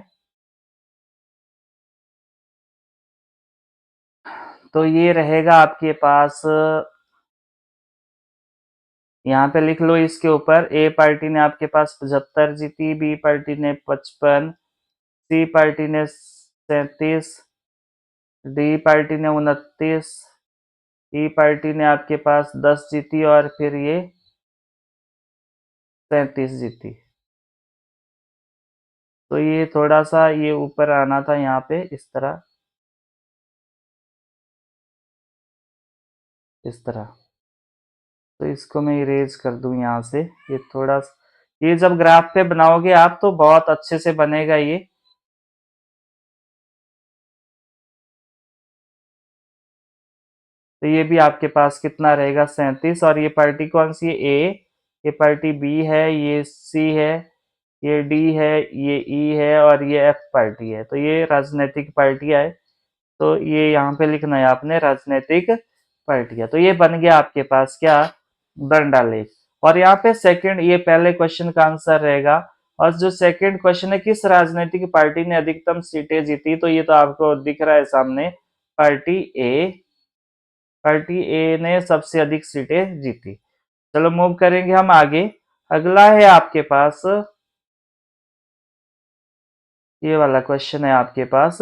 तो ये रहेगा आपके पास यहाँ पे लिख लो इसके ऊपर, ए पार्टी ने आपके पास 75 जीती, बी पार्टी ने 55, सी पार्टी ने 37, डी पार्टी ने 29, ई पार्टी ने आपके पास 10 जीती और फिर ये 37 जीती। तो ये थोड़ा सा ये ऊपर आना था यहाँ पे इस तरह, इस तरह। तो इसको मैं इरेज कर दूं यहाँ से, ये थोड़ा, ये जब ग्राफ पे बनाओगे आप तो बहुत अच्छे से बनेगा ये। तो ये भी आपके पास कितना रहेगा, 37। और ये पार्टी कौन सी है, ए, ये पार्टी बी है, ये सी है, ये डी है, ये ई है और ये एफ पार्टी है। तो ये राजनीतिक पार्टियां है। तो ये यहाँ पे लिखना है आपने, राजनीतिक पार्टियां। तो ये बन गया आपके पास क्या, डंडा लेख। और यहाँ पे सेकंड, ये पहले क्वेश्चन का आंसर रहेगा। और जो सेकंड क्वेश्चन है, किस राजनीतिक पार्टी ने अधिकतम सीटें जीती, तो ये तो आपको दिख रहा है सामने, पार्टी ए। पार्टी ए ने सबसे अधिक सीटें जीती। चलो मूव करेंगे हम आगे। अगला है आपके पास, ये वाला क्वेश्चन है आपके पास,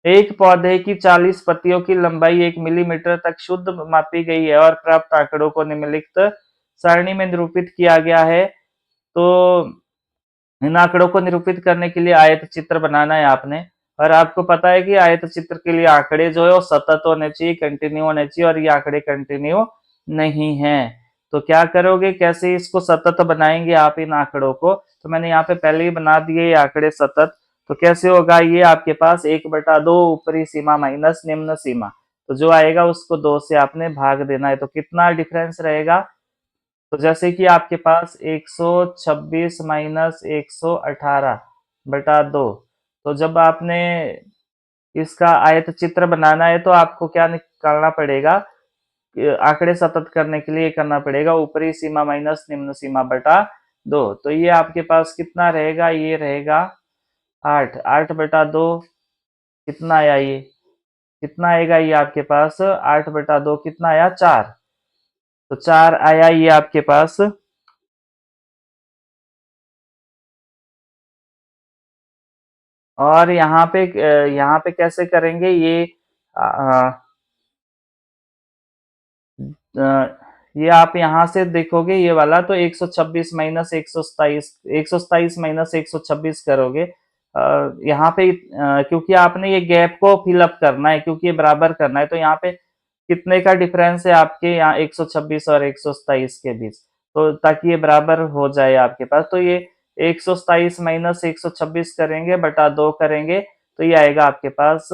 एक पौधे की 40 पत्तियों की लंबाई 1 मिलीमीटर तक शुद्ध मापी गई है और प्राप्त आंकड़ों को निम्नलिखित सारणी में निरूपित किया गया है। तो इन आंकड़ों को निरूपित करने के लिए आयत चित्र बनाना है आपने। और आपको पता है कि आयत चित्र के लिए आंकड़े जो है वो सतत होने चाहिए, कंटिन्यू होने चाहिए, और ये आंकड़े कंटिन्यू नहीं है। तो क्या करोगे, कैसे इसको सतत बनाएंगे आप इन आंकड़ों को, तो मैंने यहाँ पे पहले ही बना दिए ये आंकड़े सतत। तो कैसे होगा, ये आपके पास 1/2 ऊपरी सीमा माइनस निम्न सीमा, तो जो आएगा उसको 2 से आपने भाग देना है। तो कितना डिफरेंस रहेगा, तो जैसे कि आपके पास 126 माइनस 118/2। तो जब आपने इसका आयत चित्र बनाना है तो आपको क्या निकालना पड़ेगा, आंकड़े सतत करने के लिए करना पड़ेगा ऊपरी सीमा माइनस निम्न सीमा बटा 2। तो ये आपके पास कितना रहेगा, ये रहेगा 8, 8/2 कितना आया, ये कितना आएगा, ये आपके पास 8/2 कितना आया, 4। तो 4 आया ये आपके पास। और यहाँ पे कैसे करेंगे ये, अ, ये आप यहाँ से देखोगे ये वाला, तो 126 माइनस 127, 127 माइनस 126 करोगे। यहाँ पे क्योंकि आपने ये गैप को फिलअप करना है, क्योंकि ये बराबर करना है, तो यहाँ पे कितने का डिफरेंस है आपके यहाँ 126 और 127 के बीच, तो ताकि ये बराबर हो जाए आपके पास। तो ये 127 माइनस 126 करेंगे बटा 2 करेंगे, तो ये आएगा आपके पास,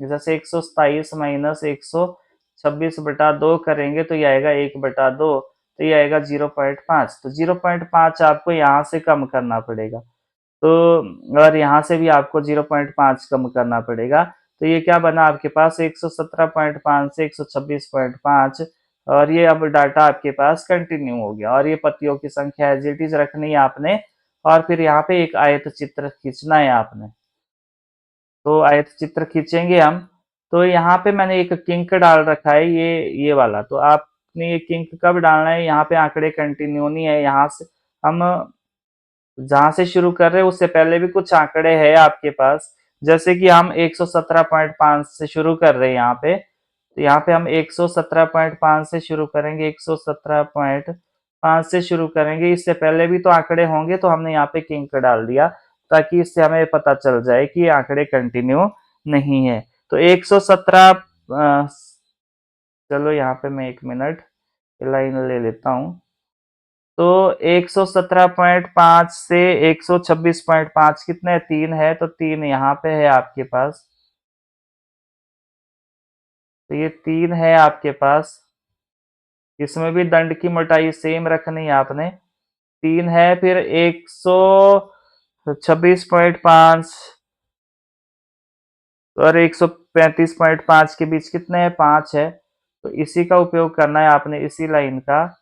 जैसे 127 माइनस 126/2 करेंगे तो ये आएगा 1/2, तो ये आएगा 0.5। तो 0.5 आपको यहाँ से कम करना पड़ेगा। तो और यहाँ से भी आपको 0.5 कम करना पड़ेगा। तो ये क्या बना आपके पास, 117.5 से 126.5। और ये अब डाटा आपके पास कंटिन्यू हो गया। और ये पत्तियों की संख्या एज इट इज रखनी है आपने। और फिर यहाँ पे एक आयत चित्र खींचना है आपने। तो आयत चित्र खींचेंगे हम। तो यहाँ पे मैंने एक किंक डाल रखा है, ये वाला। तो आपने ये किंक कब डालना है, यहाँ पे आंकड़े कंटिन्यू नहीं है, यहाँ से हम जहां से शुरू कर रहे हैं उससे पहले भी कुछ आंकड़े हैं आपके पास। जैसे कि हम 117.5 से शुरू कर रहे हैं यहाँ पे, तो यहाँ पे हम 117.5 से शुरू करेंगे, 117.5 से शुरू करेंगे। इससे पहले भी तो आंकड़े होंगे, तो हमने यहाँ पे किंक डाल दिया ताकि इससे हमें पता चल जाए कि ये आंकड़े कंटिन्यू नहीं है। तो 117, चलो यहाँ पे मैं 1 मिनट लाइन ले लेता हूँ। तो 117.5 से 126.5 कितने, 3 है, तो 3 यहाँ पे है आपके पास। तो ये 3 है आपके पास। इसमें भी दंड की मोटाई सेम रखनी है आपने, 3 है। फिर 126.5 और 135.5 के बीच कितने हैं, 5 है। तो इसी का उपयोग करना है आपने, इसी लाइन का।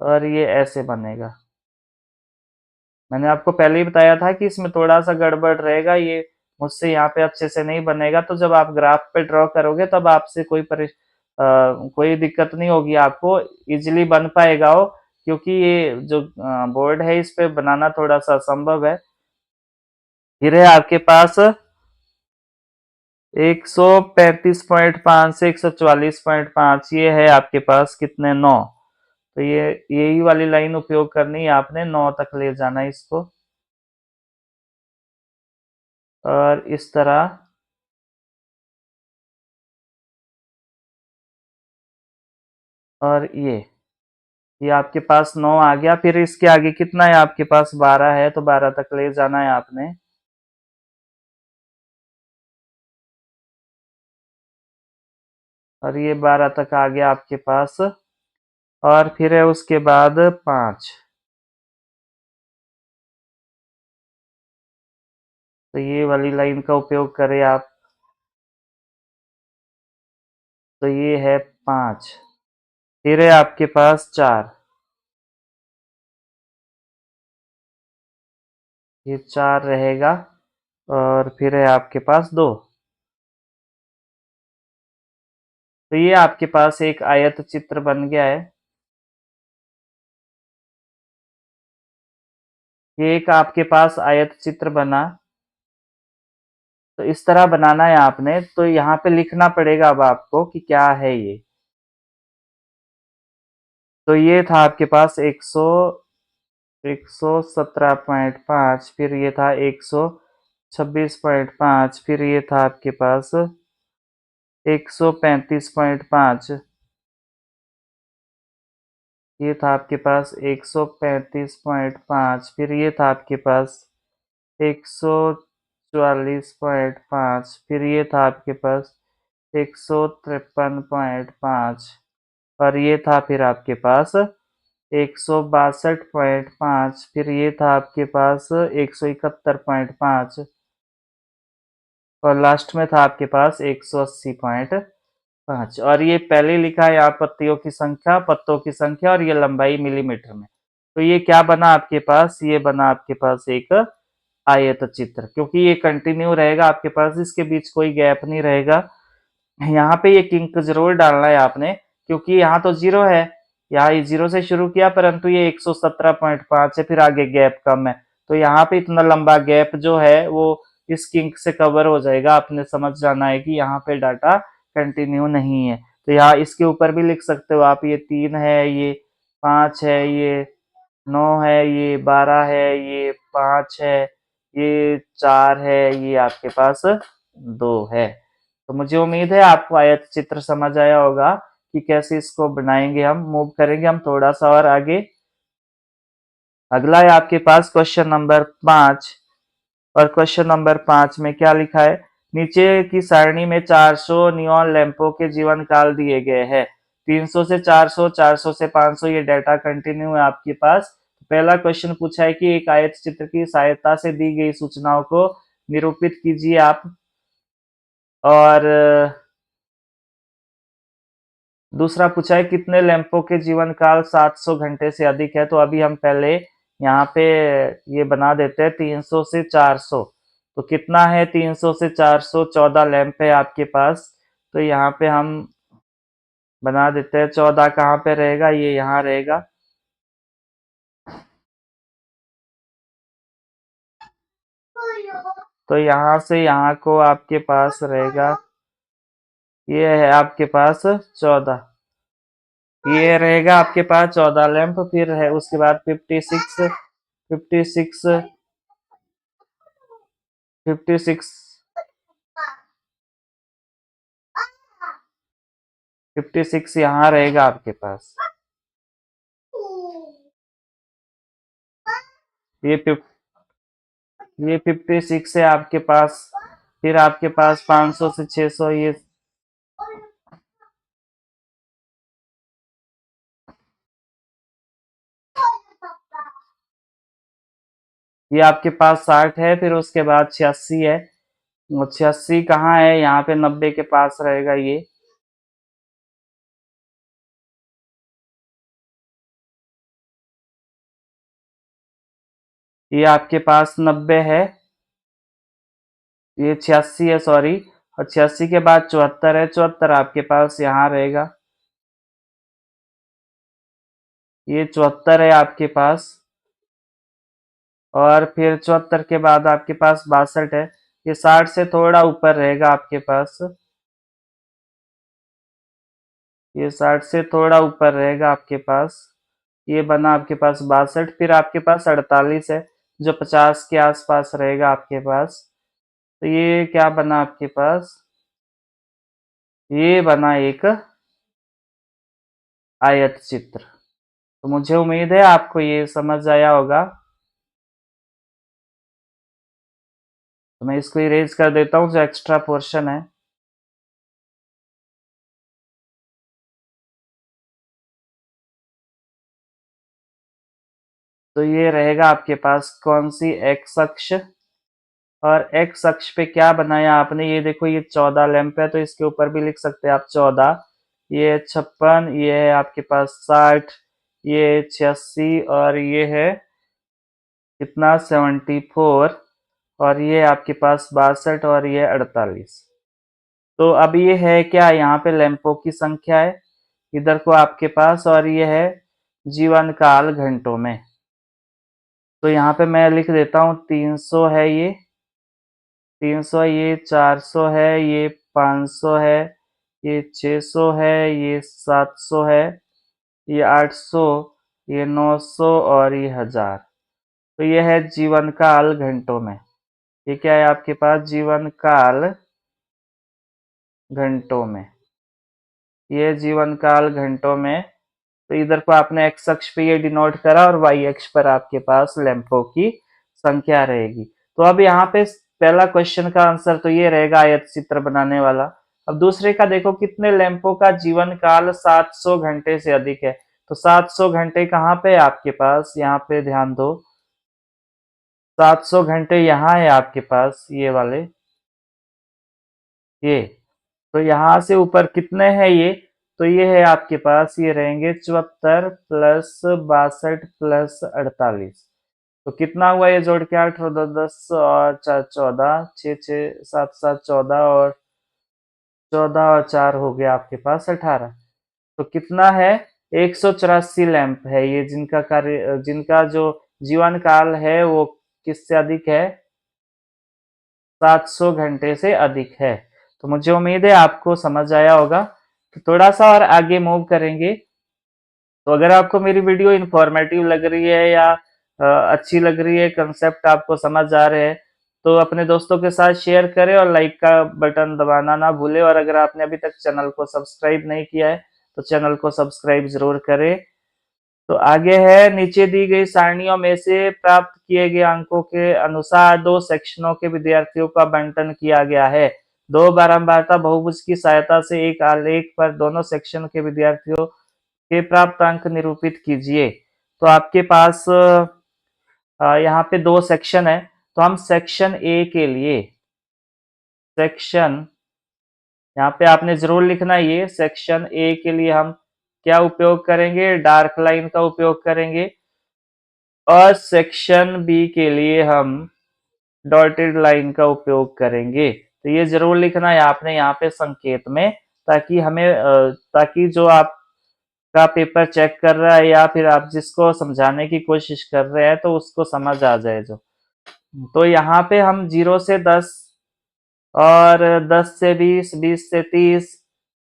और ये ऐसे बनेगा। मैंने आपको पहले ही बताया था कि इसमें थोड़ा सा गड़बड़ रहेगा, ये मुझसे यहाँ पे अच्छे से नहीं बनेगा। तो जब आप ग्राफ पे ड्रॉ करोगे तब आपसे कोई कोई दिक्कत नहीं होगी आपको, इजीली बन पाएगा वो, क्योंकि ये जो बोर्ड है इस पे बनाना थोड़ा सा असंभव है। फिर है आपके पास 135.5 से 144.5, ये है आपके पास कितने, 9। तो ये यही वाली लाइन उपयोग करनी है आपने, 9 तक ले जाना है इसको, और इस तरह, और ये आपके पास 9 आ गया। फिर इसके आगे कितना है आपके पास, 12 है, तो 12 तक ले जाना है आपने, और ये 12 तक आ गया आपके पास। और फिर है उसके बाद 5, तो ये वाली लाइन का उपयोग करें आप, तो ये है 5। फिर है आपके पास 4, ये 4 रहेगा, और फिर है आपके पास 2। तो ये आपके पास एक आयत चित्र बन गया है। ये एक आपके पास आयत चित्र बना। तो इस तरह बनाना है आपने, तो यहाँ पे लिखना पड़ेगा अब आपको कि क्या है ये। तो ये था आपके पास 117.5, फिर ये था 126.5, फिर ये था आपके पास 135.5, ये था आपके पास 135.5, फिर ये था आपके पास 144.5, फिर ये था आपके पास 153.5, और ये था फिर आपके पास 162.5, फिर ये था आपके पास 171.5, और लास्ट में था आपके पास 180.5। और ये पहले लिखा है यहाँ पत्तियों की संख्या, पत्तों की संख्या, और ये लंबाई मिलीमीटर में। तो ये क्या बना आपके पास, ये बना आपके पास एक आयत चित्र, क्योंकि ये कंटिन्यू रहेगा आपके पास, इसके बीच कोई गैप नहीं रहेगा। यहाँ पे ये किंक जरूर डालना है आपने, क्योंकि यहाँ तो जीरो है, यहाँ ये जीरो से शुरू किया, परंतु ये 117.5 है, फिर आगे गैप कम है, तो यहाँ पे इतना लंबा गैप जो है वो इस किंक से कवर हो जाएगा। आपने समझ जाना है कि यहाँ पे डाटा कंटिन्यू नहीं है। तो यहाँ इसके ऊपर भी लिख सकते हो आप, ये 3 है, ये 5 है, ये 9 है, ये 12 है, ये 5 है, ये 4 है, ये आपके पास 2 है। तो मुझे उम्मीद है आपको आयत चित्र समझ आया होगा कि कैसे इसको बनाएंगे। हम मूव करेंगे हम थोड़ा सा और आगे। अगला है आपके पास क्वेश्चन नंबर 5, और क्वेश्चन नंबर 5 में क्या लिखा है, नीचे की सारणी में 400 नियॉन लैंपों के जीवन काल दिए गए हैं, 300 से 400, 400 से 500, ये डाटा कंटिन्यू है आपके पास। पहला क्वेश्चन पूछा है कि एक आयत चित्र की सहायता से दी गई सूचनाओं को निरूपित कीजिए आप। और दूसरा पूछा है कितने लैंपों के जीवन काल 700 घंटे से अधिक है। तो अभी हम पहले यहाँ पे ये बना देते हैं 300 से 400। तो कितना है 300 से 400, 14 लैंप है आपके पास। तो यहाँ पे हम बना देते हैं, 14 कहाँ पे रहेगा, ये यहाँ रहेगा। तो यहाँ से यहाँ को आपके पास रहेगा, ये है आपके पास 14, ये रहेगा आपके पास 14 लैंप। फिर है उसके बाद 56, 56, 56, 56 यहाँ रहेगा आपके पास। ये ये 56 है आपके पास। फिर आपके पास 500 से 600, ये आपके पास 60 है। फिर उसके बाद 86 है, 86 कहाँ है, यहाँ पे 90 के पास रहेगा ये आपके पास 90 है, ये 86 है, सॉरी। और 86 के बाद 74 है, 74 आपके पास यहाँ रहेगा, ये 74 है आपके पास। और फिर 74 के बाद आपके पास 62 है, ये 60 से थोड़ा ऊपर रहेगा आपके पास, ये 60 से थोड़ा ऊपर रहेगा आपके पास। ये बना आपके पास 62। फिर आपके पास 48 है, जो 50 के आसपास रहेगा आपके पास। तो ये क्या बना आपके पास, ये बना एक आयत चित्र। तो मुझे उम्मीद है आपको ये समझ आया होगा। तो मैं इसको इरेज कर देता हूँ, जो एक्स्ट्रा पोर्शन है। तो ये रहेगा आपके पास कौन सी, एक्स अक्ष। और एक्स अक्ष पे क्या बनाया आपने, ये देखो, ये 14 लैंप है, तो इसके ऊपर भी लिख सकते हैं आप 14। ये 56, ये है आपके पास 60, ये 86, और ये है कितना, 74, और ये आपके पास 62, और ये 48। तो अब ये है क्या, यहाँ पे लैंपों की संख्या है इधर को आपके पास, और ये है जीवन काल घंटों में। तो यहाँ पे मैं लिख देता हूँ 300 है, ये 300, ये 400 है, ये 500 है, ये 600 है, ये 700 है, ये 800, ये 900, और ये 1000। तो ये है जीवन काल घंटों में। ये क्या है आपके पास, जीवन काल घंटों में, ये जीवन काल घंटों में। तो इधर को आपने एक्स अक्ष पे ये डिनोट करा, और वाई अक्ष पर आपके पास लैंपों की संख्या रहेगी। तो अब यहाँ पे पहला क्वेश्चन का आंसर तो ये रहेगा, आयत चित्र बनाने वाला। अब दूसरे का देखो, कितने लैंपों का जीवन काल 700 घंटे से अधिक है। तो 700 घंटे कहाँ पे है आपके पास, यहाँ पे ध्यान दो, 700 घंटे यहाँ है आपके पास, ये वाले, ये। तो यहाँ से ऊपर कितने हैं ये, तो ये है आपके पास, ये रहेंगे 74 प्लस 62 प्लस 48। तो कितना हुआ ये जोड़ के, 8 और 2 10 और 4 14, 6 6 7 7 14, और 14 और 4 हो गया आपके पास 18। तो कितना है, 184 लैंप है ये, जिनका कार्य, जिनका जो जीवन काल है वो किससे अधिक है, 700 घंटे से अधिक है। तो मुझे उम्मीद है आपको समझ आया होगा। तो थोड़ा सा और आगे मूव करेंगे। तो अगर आपको मेरी वीडियो इन्फॉर्मेटिव लग रही है, या अच्छी लग रही है, कंसेप्ट आपको समझ आ रहे हैं, तो अपने दोस्तों के साथ शेयर करें, और लाइक का बटन दबाना ना भूलें। और अगर आपने अभी तक चैनल को सब्सक्राइब नहीं किया है, तो चैनल को सब्सक्राइब जरूर करें। तो आगे है, नीचे दी गई सारणियों में से प्राप्त किए गए अंकों के अनुसार दो सेक्शनों के विद्यार्थियों का बंटन किया गया है। दो बारंबारता बहुभुज की सहायता से एक आलेख पर दोनों सेक्शन के विद्यार्थियों के प्राप्त अंक निरूपित कीजिए। तो आपके पास यहाँ पे दो सेक्शन है, तो हम सेक्शन ए के लिए, सेक्शन, यहाँ पे आपने जरूर लिखना है, ये सेक्शन ए के लिए हम क्या उपयोग करेंगे, डार्क लाइन का उपयोग करेंगे। और सेक्शन बी के लिए हम डॉटेड लाइन का उपयोग करेंगे। तो ये जरूर लिखना है आपने यहाँ पे संकेत में, ताकि हमें ताकि जो आपका पेपर चेक कर रहा है, या फिर आप जिसको समझाने की कोशिश कर रहे हैं, तो उसको समझ आ जाए जो। तो यहाँ पे हम 0 से 10, और 10 से 20, 20 से 30,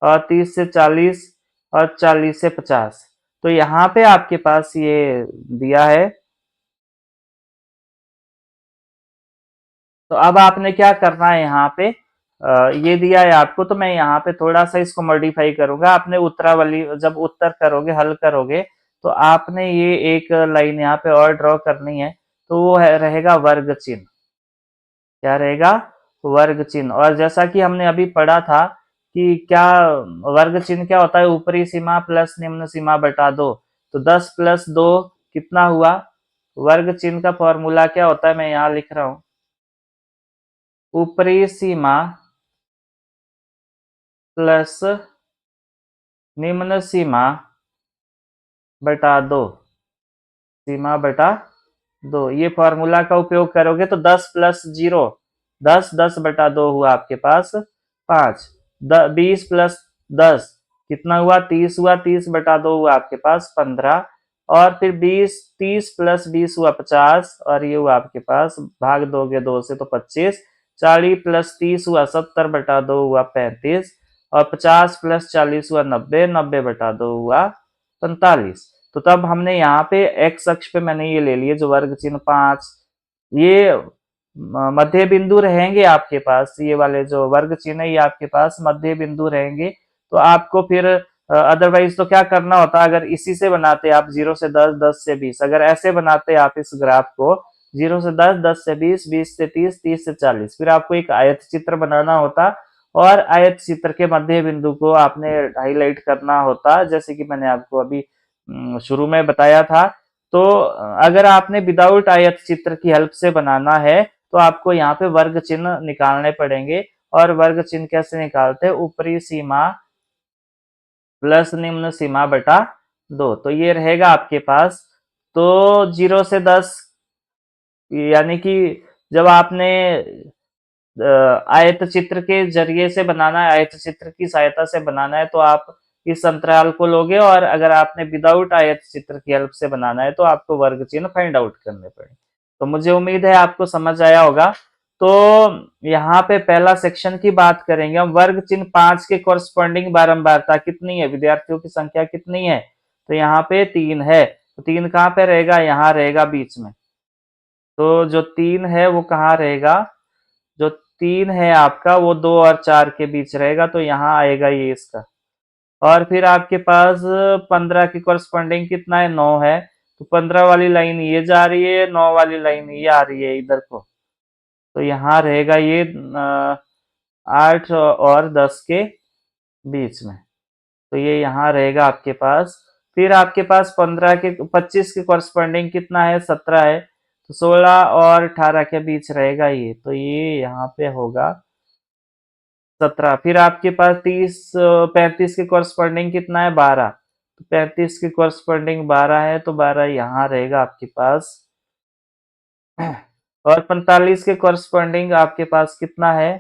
और 30 से 40, और 40 से 50। तो यहाँ पे आपके पास ये दिया है। तो अब आपने क्या करना है, यहाँ पे ये दिया है आपको, तो मैं यहाँ पे थोड़ा सा इसको मॉडिफाई करूंगा। आपने उत्तरावली, जब उत्तर करोगे, हल करोगे, तो आपने ये एक लाइन यहाँ पे और ड्रॉ करनी है। तो वो रहेगा वर्ग चिन्ह। क्या रहेगा, वर्ग चिन्ह। और जैसा कि हमने अभी पढ़ा था कि क्या वर्ग चिन्ह क्या होता है, ऊपरी सीमा प्लस निम्न सीमा बटा 2। तो 10 प्लस 2 कितना हुआ, वर्ग चिन्ह का फॉर्मूला क्या होता है, मैं यहाँ लिख रहा हूं, ऊपरी सीमा प्लस निम्न सीमा बटा 2, सीमा बटा 2, ये फॉर्मूला का उपयोग करोगे। तो 10 प्लस 0, 10, 10 बटा 2 हुआ आपके पास 5, 20 प्लस 10 कितना हुआ? 30 हुआ। 30/2 हुआ आपके पास 15, और फिर 30 प्लस 20 हुआ 50, और ये हुआ आपके पास, भाग दोगे 2 से तो 25। 40 प्लस 30 हुआ 70/2 हुआ 35, और 50 प्लस 40 हुआ 90, 90/2 हुआ 45। तो तब हमने यहाँ पे एक्स अक्ष पे मैंने ये ले लिए जो वर्ग चिन्ह 5, ये मध्य बिंदु रहेंगे आपके पास। ये वाले जो वर्ग चिन्ह है ये आपके पास मध्य बिंदु रहेंगे। तो आपको फिर अदरवाइज तो क्या करना होता, अगर इसी से बनाते आप 0 से 10, 10 से 20, अगर ऐसे बनाते आप इस ग्राफ को 0 से 10, 10 से 20, 20 से 30, 30 से 40, फिर आपको एक आयत चित्र बनाना होता, और आयत चित्र के मध्य बिंदु को आपने हाईलाइट करना होता, जैसे कि मैंने आपको अभी शुरू में बताया था। तो अगर आपने विदाउट आयत चित्र की हेल्प से बनाना है तो आपको यहाँ पे वर्ग चिन्ह निकालने पड़ेंगे। और वर्ग चिन्ह कैसे निकालते हैं? ऊपरी सीमा प्लस निम्न सीमा बटा 2। तो ये रहेगा आपके पास। तो 0 से 10 यानी कि जब आपने आयत चित्र के जरिए से बनाना है, आयत चित्र की सहायता से बनाना है, तो आप इस अंतराल को लोगे, और अगर आपने विदाउट आयत चित्र की हेल्प से बनाना है तो आपको वर्ग चिन्ह फाइंड आउट करने पड़े। तो मुझे उम्मीद है आपको समझ आया होगा। तो यहाँ पे पहला सेक्शन की बात करेंगे हम। वर्ग चिन्ह 5 के कॉरस्पॉन्डिंग बारंबारता कितनी है? विद्यार्थियों की संख्या कितनी है? तो यहाँ पे 3 है। तो 3 कहाँ पे रहेगा? यहाँ रहेगा बीच में। तो जो 3 है वो कहाँ रहेगा? जो 3 है आपका वो 2 और 4 के बीच रहेगा, तो यहाँ आएगा ये इसका। और फिर आपके पास 15 के कॉरस्पॉन्डिंग कितना है? 9 है। तो 15 वाली लाइन ये जा रही है, 9 वाली लाइन ये आ रही है इधर को। तो यहाँ रहेगा ये 8 और 10 के बीच में। तो ये यहाँ रहेगा आपके पास। फिर आपके पास 25 के कॉरस्पॉन्डिंग कितना है? 17 है। तो 16 और 18 के बीच रहेगा ये, तो ये यहाँ पे होगा 17। फिर आपके पास 35 के कॉरस्पॉन्डिंग कितना है? 12। तो 35 के कॉरस्पॉन्डिंग 12 है, तो 12 यहाँ रहेगा आपके पास। और 45 के कॉरस्पॉन्डिंग आपके पास कितना है?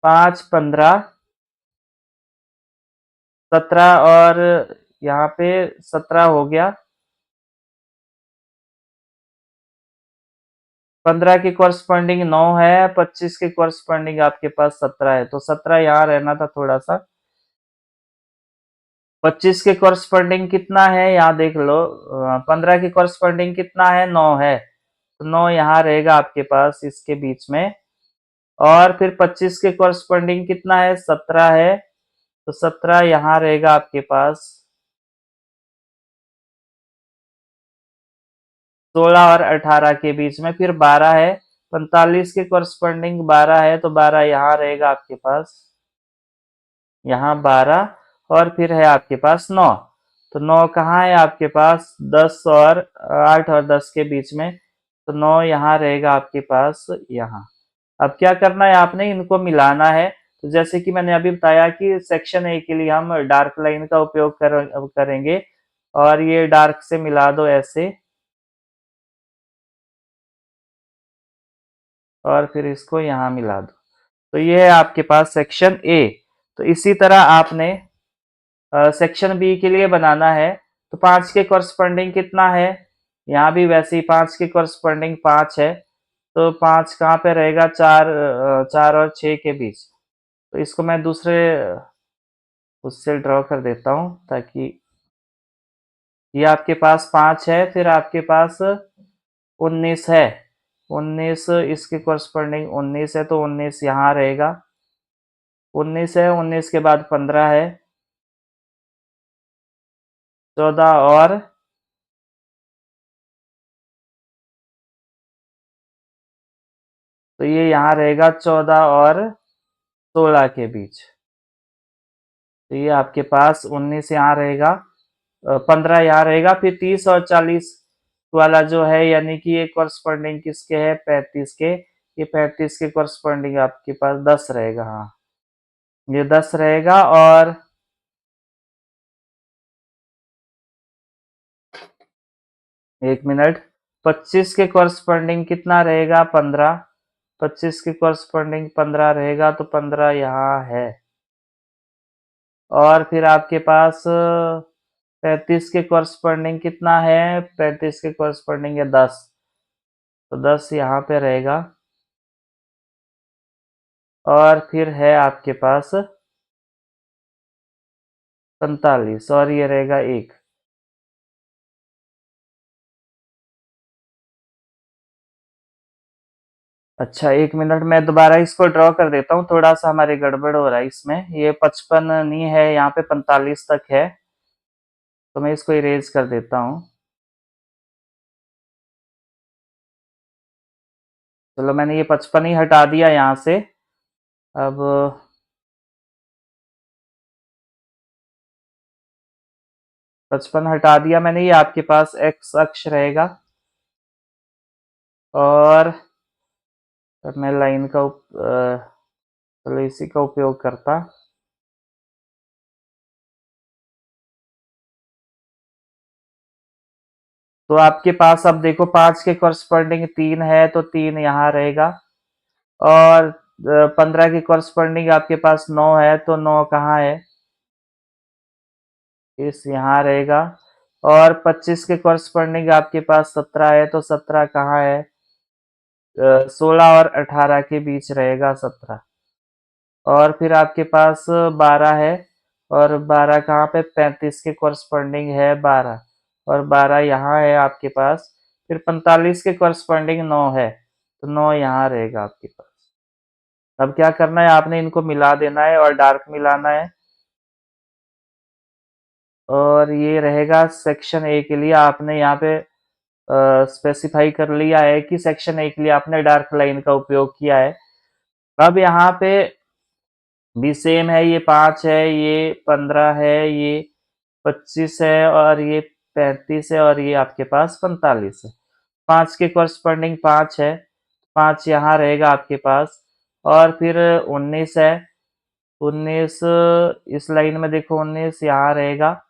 5, 15, 17, और यहाँ पे 17 हो गया। 15 के कॉरस्पॉन्डिंग 9 है, 25 के कॉरस्पॉन्डिंग आपके पास 17 है, तो 17 यहाँ रहना था थोड़ा सा। 25 के कॉरस्पॉन्डिंग कितना है? यहाँ देख लो। 15 के कॉरस्पॉन्डिंग कितना है? 9 है। तो 9 यहाँ रहेगा आपके पास इसके बीच में। और फिर 25 के कॉरस्पॉन्डिंग कितना है? 17 है। तो 17 यहाँ रहेगा आपके पास। 16 और 18 के बीच में फिर 12 है। 45 के कॉरस्पॉन्डिंग 12 है, तो 12 यहाँ रहेगा आपके पास। यहाँ 12, और फिर है आपके पास 9। तो 9 कहाँ है आपके पास? 10 और 8 और 10 के बीच में। तो 9 यहाँ रहेगा आपके पास यहाँ। अब क्या करना है? आपने इनको मिलाना है। तो जैसे कि मैंने अभी बताया कि सेक्शन ए के लिए हम डार्क लाइन का उपयोग करेंगे, और ये डार्क से मिला दो ऐसे, और फिर इसको यहाँ मिला दो। तो ये है आपके पास सेक्शन ए। तो इसी तरह आपने सेक्शन बी के लिए बनाना है। तो 5 के कॉरस्पॉन्डिंग कितना है? यहाँ भी वैसे ही 5 के कॉरस्पॉन्डिंग 5 है। तो 5 कहाँ पे रहेगा? 4 और 6 के बीच। तो इसको मैं दूसरे उससे ड्रॉ कर देता हूँ, ताकि ये आपके पास 5 है, फिर आपके पास 19 है। 19 इसके कॉरस्पॉन्डिंग 19 है, तो 19 यहाँ रहेगा। 19 है, 19 के बाद 15 है, 14, और तो ये यहाँ रहेगा 14 और 16 के बीच। तो ये आपके पास 19 यहाँ रहेगा, 15 यहाँ रहेगा, फिर 30 और 40 वाला जो है, यानी कि ये कॉरस्पॉन्डिंग किसके है? 35 के। ये 35 के कॉरस्पॉन्डिंग आपके पास 10 रहेगा। हाँ, ये 10 रहेगा। और 1 मिनट, 25 के कॉरस्पॉन्डिंग कितना रहेगा? 15। 25 के कॉरस्पॉन्डिंग 15 रहेगा तो 15 यहाँ है। और फिर आपके पास 35 के कॉरस्पॉन्डिंग कितना है? 35 के कॉरस्पॉन्डिंग है 10, तो 10 यहाँ पे रहेगा। और फिर है आपके पास 45 और ये रहेगा 1। अच्छा, 1 मिनट मैं दोबारा इसको ड्रॉ कर देता हूँ, थोड़ा-सा हमारे गड़बड़ हो रहा है इसमें। ये 55 नहीं है, यहाँ पे 45 तक है, तो मैं इसको इरेज़ कर देता हूँ। चलो मैंने ये 55 ही हटा दिया यहाँ से। अब 55 हटा दिया मैंने, ये आपके पास एक्स अक्ष रहेगा। और अब मैं लाइन का चलो इसी का उपयोग करता। तो आपके पास अब देखो 5 के कॉरस्पॉन्डिंग 3 है, तो 3 यहाँ रहेगा। और 15 के कॉरस्पॉन्डिंग आपके पास 9 है, तो 9 कहाँ है? इस यहाँ रहेगा। और 25 के कॉरस्पॉन्डिंग आपके पास 17 है, तो 17 कहाँ है? 16 और 18 के बीच रहेगा 17। और फिर आपके पास 12 है, और 12 कहाँ पे? 35 के कॉरस्पॉन्डिंग है 12, और 12 यहाँ है आपके पास। फिर 45 के कॉरस्पॉन्डिंग 9 है, तो 9 यहाँ रहेगा आपके पास। अब क्या करना है, आपने इनको मिला देना है और डार्क मिलाना है। और ये रहेगा सेक्शन ए के लिए। आपने यहाँ पे स्पेसिफाई कर लिया है कि सेक्शन ए के लिए आपने डार्क लाइन का उपयोग किया है। अब यहाँ पे भी सेम है, ये 5 है, ये 15 है, ये 25 है, और ये 35 है, और ये आपके पास 45 है। 5 के कॉरस्पॉन्डिंग 5 है, 5 यहाँ रहेगा आपके पास। और फिर 19 है, 19 इस लाइन में देखो, 19 यहाँ रहेगा।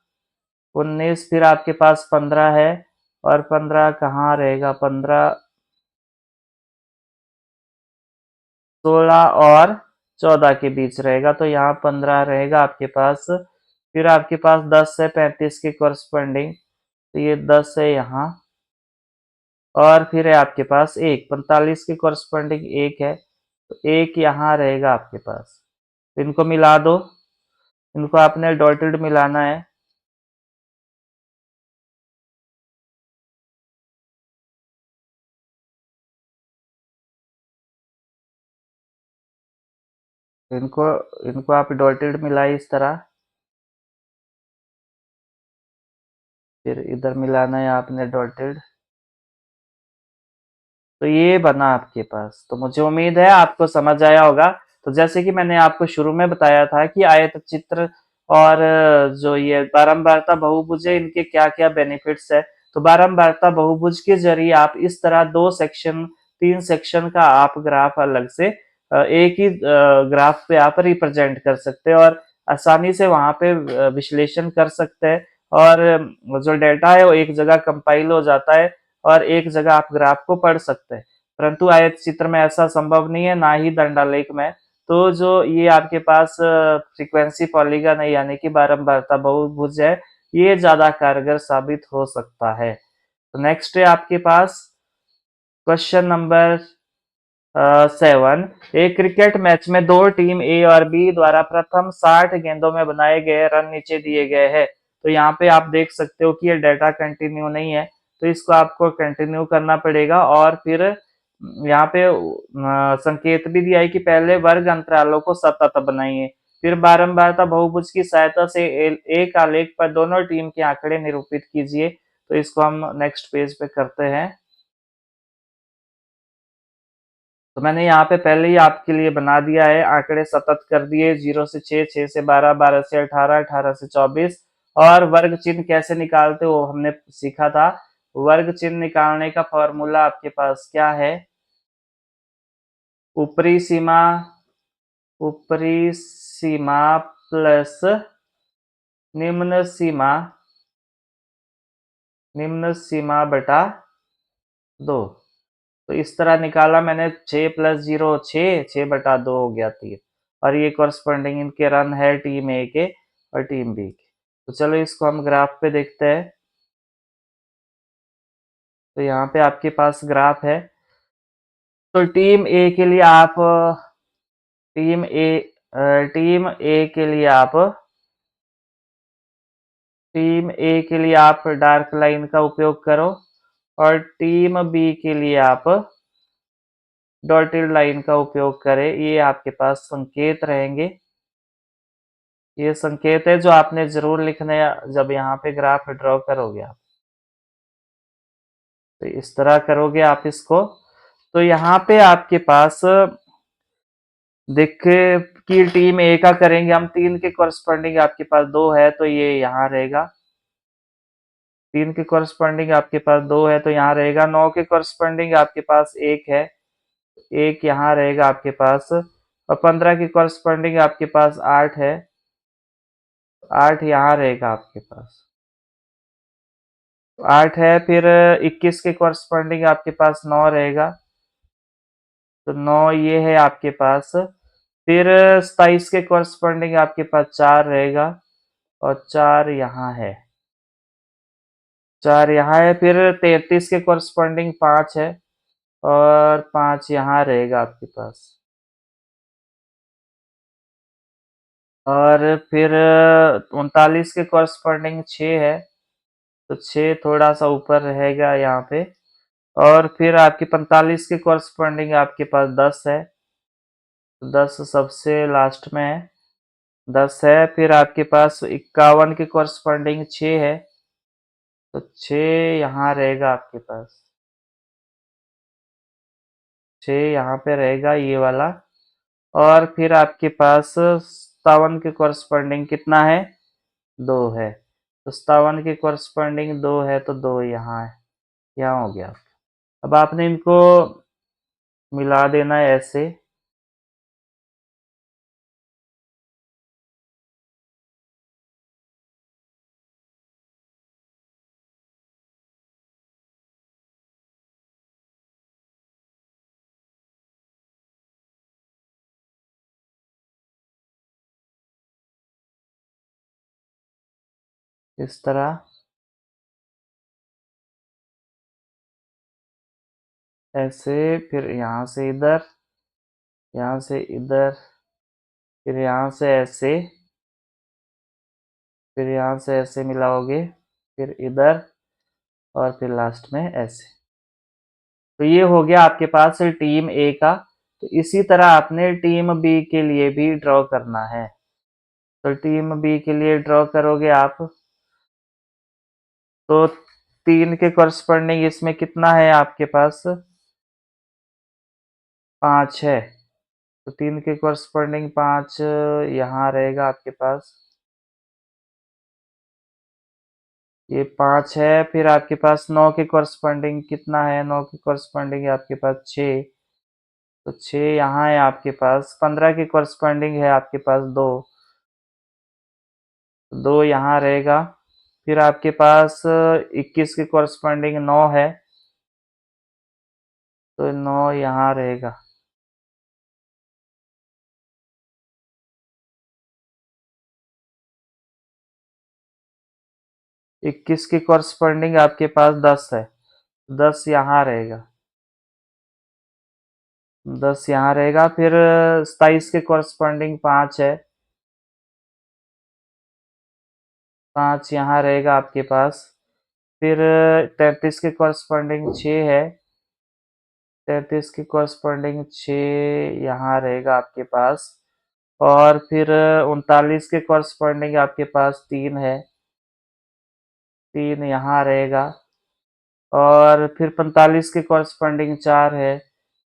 19 फिर आपके पास 15 है, और 15 कहाँ रहेगा? 15 16 और 14 के बीच रहेगा, तो यहाँ 15 रहेगा आपके पास। फिर आपके पास 10 है 35 के कॉरस्पॉन्डिंग, तो ये 10 है यहाँ। और फिर है आपके पास 1, 45 के कॉरस्पॉन्डिंग 1 है, तो 1 यहाँ रहेगा आपके पास। तो इनको मिला दो, इनको आपने डॉटेड मिलाना है। इनको इनको आप डॉटेड मिलाए इस तरह। फिर इधर मिलाना है आपने डॉटेड। तो ये बना आपके पास। तो मुझे उम्मीद है आपको समझ आया होगा। तो जैसे कि मैंने आपको शुरू में बताया था कि आयत चित्र और जो ये बारंबारता बहुभुज है, इनके क्या-क्या बेनिफिट्स है। तो बारंबारता बहुभुज के जरिए आप इस तरह 2 सेक्शन 3 सेक्शन का आप ग्राफ अलग से एक ही ग्राफ पे आप रिप्रेजेंट कर सकते हैं, और आसानी से वहां पे विश्लेषण कर सकते हैं। और जो डेटा है वो एक जगह कंपाइल हो जाता है, और एक जगह आप ग्राफ को पढ़ सकते हैं। परंतु आयत चित्र में ऐसा संभव नहीं है, ना ही दंडालेख में। तो जो ये आपके पास फ्रीक्वेंसी पॉलीगन है, यानी कि बारंबारता बहुभुज है, ये ज्यादा कारगर साबित हो सकता है। तो नेक्स्ट है आपके पास क्वेश्चन नंबर 7। एक क्रिकेट मैच में दो टीम ए और बी द्वारा प्रथम 60 गेंदों में बनाए गए रन नीचे दिए गए हैं। तो यहाँ पे आप देख सकते हो कि ये डाटा कंटिन्यू नहीं है, तो इसको आपको कंटिन्यू करना पड़ेगा। और फिर यहाँ पे संकेत भी दिया है कि पहले वर्ग अंतरालों को सतत बनाइए। फिर बारंबारता बहुभुज की सहायता से एक आलेख पर दोनों टीम के आंकड़े निरूपित कीजिए। तो इसको हम नेक्स्ट पेज पे करते हैं। तो मैंने यहाँ पे पहले ही आपके लिए बना दिया है, आंकड़े सतत कर दिए, 0 से 6, 6 से 12, 12 से 18, 18 से 24। और वर्ग चिन्ह कैसे निकालते हो हमने सीखा था। वर्ग चिन्ह निकालने का फॉर्मूला आपके पास क्या है? ऊपरी सीमा, ऊपरी सीमा प्लस निम्न सीमा, निम्न सीमा बटा 2। तो इस तरह निकाला मैंने 6 प्लस 0 6, 6/2 हो गया 3। और ये कॉरस्पॉन्डिंग इनके रन है टीम ए के और टीम बी के। तो चलो इसको हम ग्राफ पे देखते हैं। तो यहाँ पे आपके पास ग्राफ है। तो टीम ए टीम ए के लिए आप टीम ए के लिए आप डार्क लाइन का उपयोग करो और टीम बी के लिए आप डॉटेड लाइन का उपयोग करें। ये आपके पास संकेत रहेंगे। ये संकेत है जो आपने जरूर लिखने जब यहाँ पे ग्राफ ड्रॉ करोगे आप। तो इस तरह करोगे आप इसको। तो यहाँ पे आपके पास देखे कि टीम ए का करेंगे हम, 3 के कॉरस्पॉन्डिंग आपके पास 2 है तो ये यहाँ रहेगा। 3 के कॉरस्पॉन्डिंग आपके पास 2 है तो यहाँ रहेगा। 9 के कॉरस्पॉन्डिंग आपके पास 1 है, 1 यहाँ रहेगा आपके पास। और 15 के कॉरस्पॉन्डिंग आपके पास 8 है, 8 यहाँ रहेगा आपके पास। 8 है। फिर 21 के कॉरस्पॉन्डिंग आपके पास 9 रहेगा, तो 9 ये है आपके पास। फिर 27 के कॉरस्पॉन्डिंग आपके पास 4 रहेगा और 4 यहाँ है, 4 यहाँ है। फिर 33 के कॉरस्पॉन्डिंग 5 है और 5 यहाँ रहेगा आपके पास। और फिर 39 के कॉरस्पॉन्डिंग 6 है, तो 6 थोड़ा सा ऊपर रहेगा यहाँ पे। और फिर आपकी 45 के कॉरस्पॉन्डिंग आपके पास 10 है, तो 10 सबसे लास्ट में है, 10 है। फिर आपके पास 51 के कॉरस्पॉन्डिंग 6 है, तो 6 यहाँ रहेगा आपके पास, 6 यहाँ पे रहेगा ये वाला। और फिर आपके पास 57 के कॉरस्पॉन्डिंग कितना है, 2 है। तो 57 के कॉरस्पॉन्डिंग 2 है तो 2 यहाँ है, यहाँ हो गया। अब आपने इनको मिला देना है ऐसे। इस तरह ऐसे, फिर यहाँ से इधर, यहाँ से इधर, फिर यहाँ से ऐसे, फिर यहाँ से ऐसे मिलाओगे, फिर इधर, और फिर लास्ट में ऐसे। तो ये हो गया आपके पास टीम ए का। तो इसी तरह आपने टीम बी के लिए भी ड्रॉ करना है। तो टीम बी के लिए ड्रॉ करोगे आप, तो 3 के कॉरस्पॉन्डिंग इसमें कितना है आपके पास, 5 है। तो 3 के कॉरस्पॉन्डिंग 5 यहाँ रहेगा आपके पास, ये 5 है। फिर आपके पास 9 के कॉरस्पॉन्डिंग कितना है, 9 के कॉरस्पॉन्डिंग आपके पास 6, तो 6 यहाँ है आपके पास। 15 के कॉरस्पॉन्डिंग है आपके पास 2, 2 यहाँ रहेगा। फिर आपके पास 21 के कॉरस्पॉन्डिंग 9 है, तो 9 यहाँ रहेगा। 21 के कॉरस्पॉन्डिंग आपके पास 10 है, 10 यहाँ रहेगा, 10 यहाँ रहेगा। फिर 27 के कॉरस्पॉन्डिंग 5 है, 5 यहाँ रहेगा आपके पास। फिर 33 के कॉरस्पॉन्डिंग 6 है, 33 के कॉरस्पॉन्डिंग 6 यहाँ रहेगा आपके पास। और फिर 39 के कॉरस्पॉन्डिंग आपके पास 3 है, 3 यहाँ रहेगा। और फिर 45 के कॉरस्पॉन्डिंग 4 है,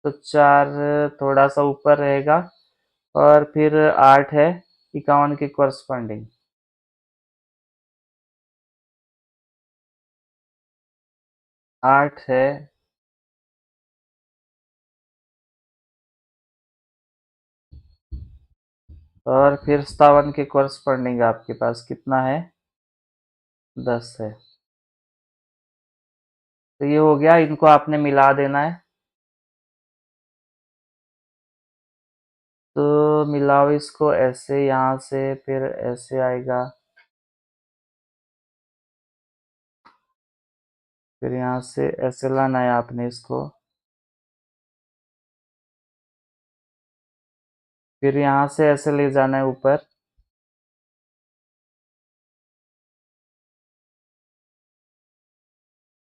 तो 4 थोड़ा सा ऊपर रहेगा। और फिर 8 है 51 के कॉरस्पॉन्डिंग, 8 है। और फिर 57 के कॉरस्पॉन्डिंग आपके पास कितना है, 10 है। तो ये हो गया, इनको आपने मिला देना है। तो मिलाओ इसको ऐसे, यहाँ से फिर ऐसे आएगा, फिर यहाँ से ऐसे लाना है आपने इसको, फिर यहाँ से ऐसे ले जाना है ऊपर,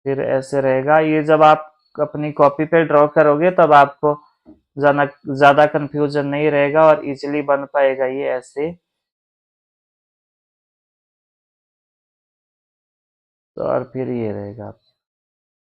फिर ऐसे रहेगा। ये जब आप अपनी कॉपी पे ड्रॉ करोगे तब आपको ज्यादा ज्यादा कंफ्यूजन नहीं रहेगा और इजीली बन पाएगा ये ऐसे। तो और फिर ये रहेगा।